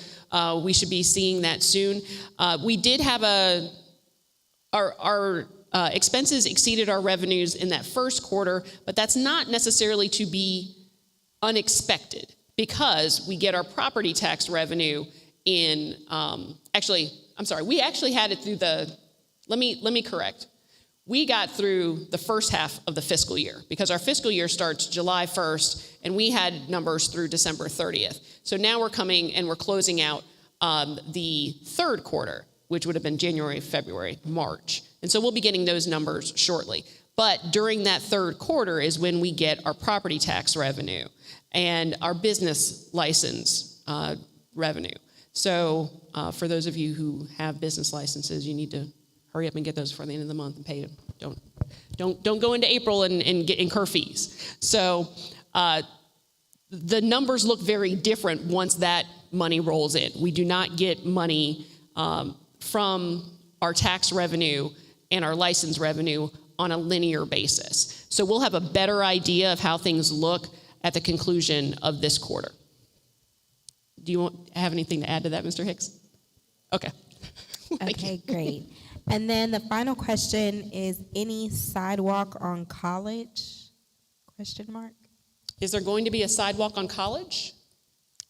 we should be seeing that soon. We did have our expenses exceeded our revenues in that first quarter, but that's not necessarily to be unexpected because we get our property tax revenue in, we actually had it through let me correct. We got through the first half of the fiscal year because our fiscal year starts July 1st and we had numbers through December 30th. So now we're coming and we're closing out the third quarter, which would have been January, February, March. And so we'll be getting those numbers shortly. But during that third quarter is when we get our property tax revenue and our business license revenue. So for those of you who have business licenses, you need to hurry up and get those before the end of the month and pay them. Don't go into April and incur fees. So the numbers look very different once that money rolls in. We do not get money from our tax revenue and our license revenue on a linear basis. So we'll have a better idea of how things look at the conclusion of this quarter. Do you have anything to add to that, Mr. Hicks? Okay.
Okay, great. And then the final question is, any sidewalk on College? Question mark.
Is there going to be a sidewalk on College?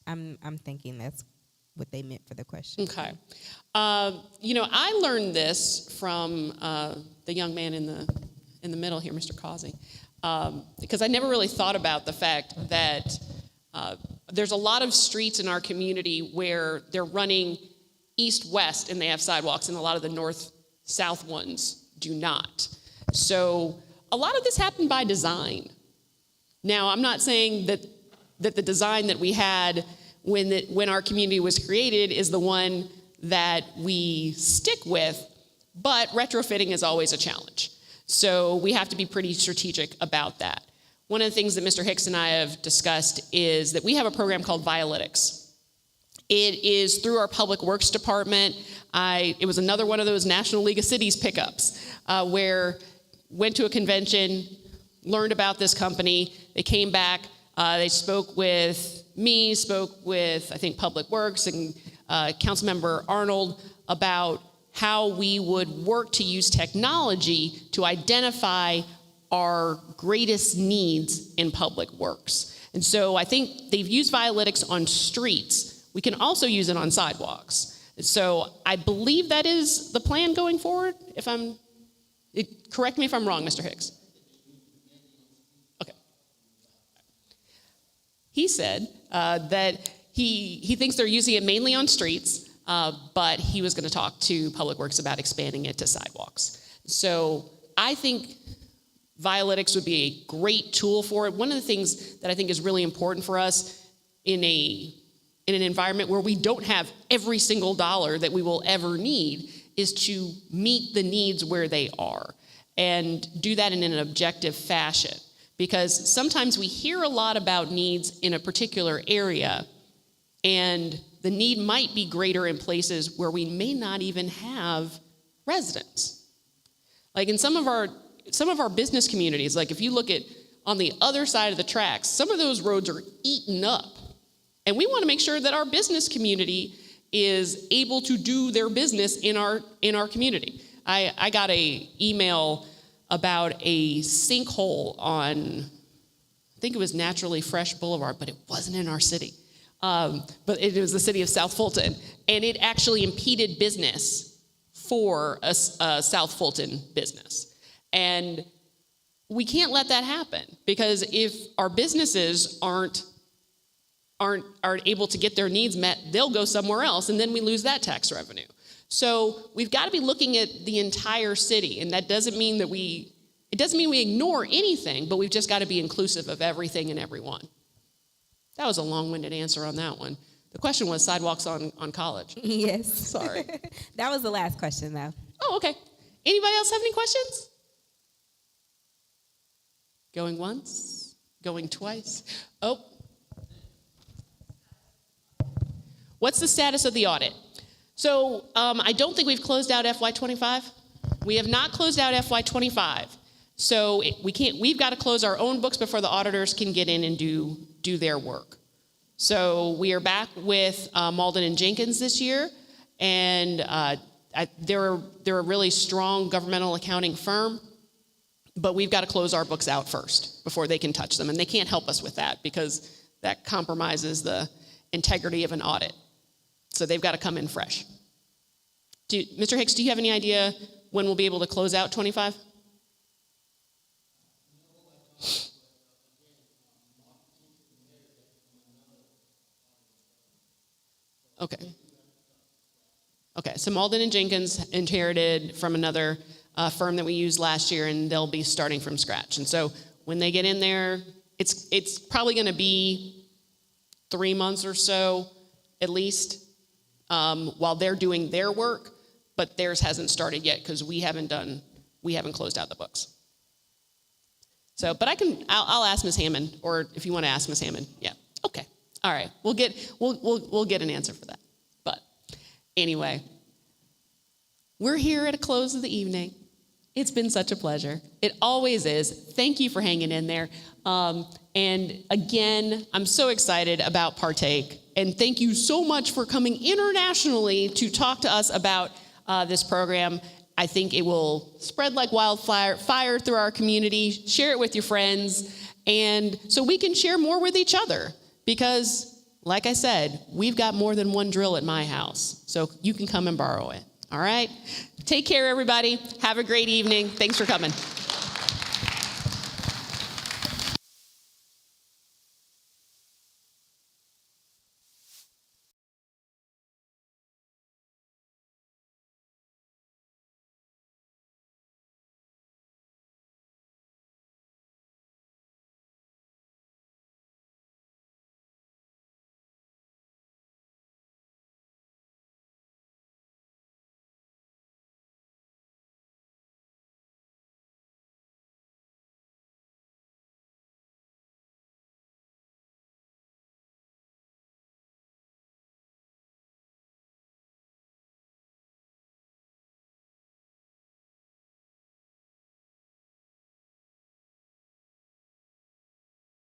I'm thinking that's what they meant for the question.
Okay. I learned this from the young man in the middle here, Mr. Causey, because I never really thought about the fact that there's a lot of streets in our community where they're running east-west and they have sidewalks, and a lot of the north-south ones do not. So a lot of this happened by design. Now, I'm not saying that the design that we had when our community was created is the one that we stick with, but retrofitting is always a challenge. So we have to be pretty strategic about that. one of the things that Mr. Hicks and I have discussed is that we have a program called Violytics. It is through our Public Works Department. It was another one of those National League of Cities pickups where went to a convention, learned about this company. They came back. They spoke with me, spoke with, I think, Public Works and Councilmember Arnold about how we would work to use technology to identify our greatest needs in public works. And so I think they've used Violytics on streets. We can also use it on sidewalks. So I believe that is the plan going forward. Correct me if I'm wrong, Mr. Hicks. Okay. He said that he thinks they're using it mainly on streets, but he was going to talk to Public Works about expanding it to sidewalks. So I think Violytics would be a great tool for it. One of the things that I think is really important for us in an environment where we don't have every single dollar that we will ever need is to meet the needs where they are and do that in an objective fashion. Because sometimes we hear a lot about needs in a particular area, and the need might be greater in places where we may not even have residents. Like in some of our business communities, like if you look at on the other side of the tracks, some of those roads are eaten up. And we want to make sure that our business community is able to do their business in our community. I got an email about a sinkhole on, I think it was Naturally Fresh Boulevard, but it wasn't in our city. But it was the city of South Fulton. And it actually impeded business for a South Fulton business. And we can't let that happen, because if our businesses aren't able to get their needs met, they'll go somewhere else, and then we lose that tax revenue. So we've got to be looking at the entire city, and that doesn't mean that we ignore anything, but we've just got to be inclusive of everything and everyone. That was a long-winded answer on that one. The question was sidewalks on College.
Yes.
Sorry.
That was the last question, though.
Oh, okay. Anybody else have any questions? Going once? Going twice? Oh. What's the status of the audit? So I don't think we've closed out FY25. We have not closed out FY25. So we've got to close our own books before the auditors can get in and do their work. So we are back with Malden and Jenkins this year, and they're a really strong governmental accounting firm, but we've got to close our books out first before they can touch them, and they can't help us with that because that compromises the integrity of an audit. So they've got to come in fresh. Mr. Hicks, do you have any idea when we'll be able to close out 25? Okay. Okay, so Malden and Jenkins inherited from another firm that we used last year, and they'll be starting from scratch. And so when they get in there, it's probably going to be 3 months or so, at least, while they're doing their work, but theirs hasn't started yet because we haven't closed out the books. So, but I'll ask Ms. Hammond, or if you want to ask Ms. Hammond, yeah, okay, all right, we'll get an answer for that. But anyway, we're here at a close of the evening. It's been such a pleasure. It always is. Thank you for hanging in there. And again, I'm so excited about Partake. And thank you so much for coming internationally to talk to us about this program. I think it will spread like wildfire through our community. Share it with your friends. And so we can share more with each other. Because, like I said, we've got more than one drill at my house. So you can come and borrow it. All right? Take care, everybody. Have a great evening. Thanks for coming.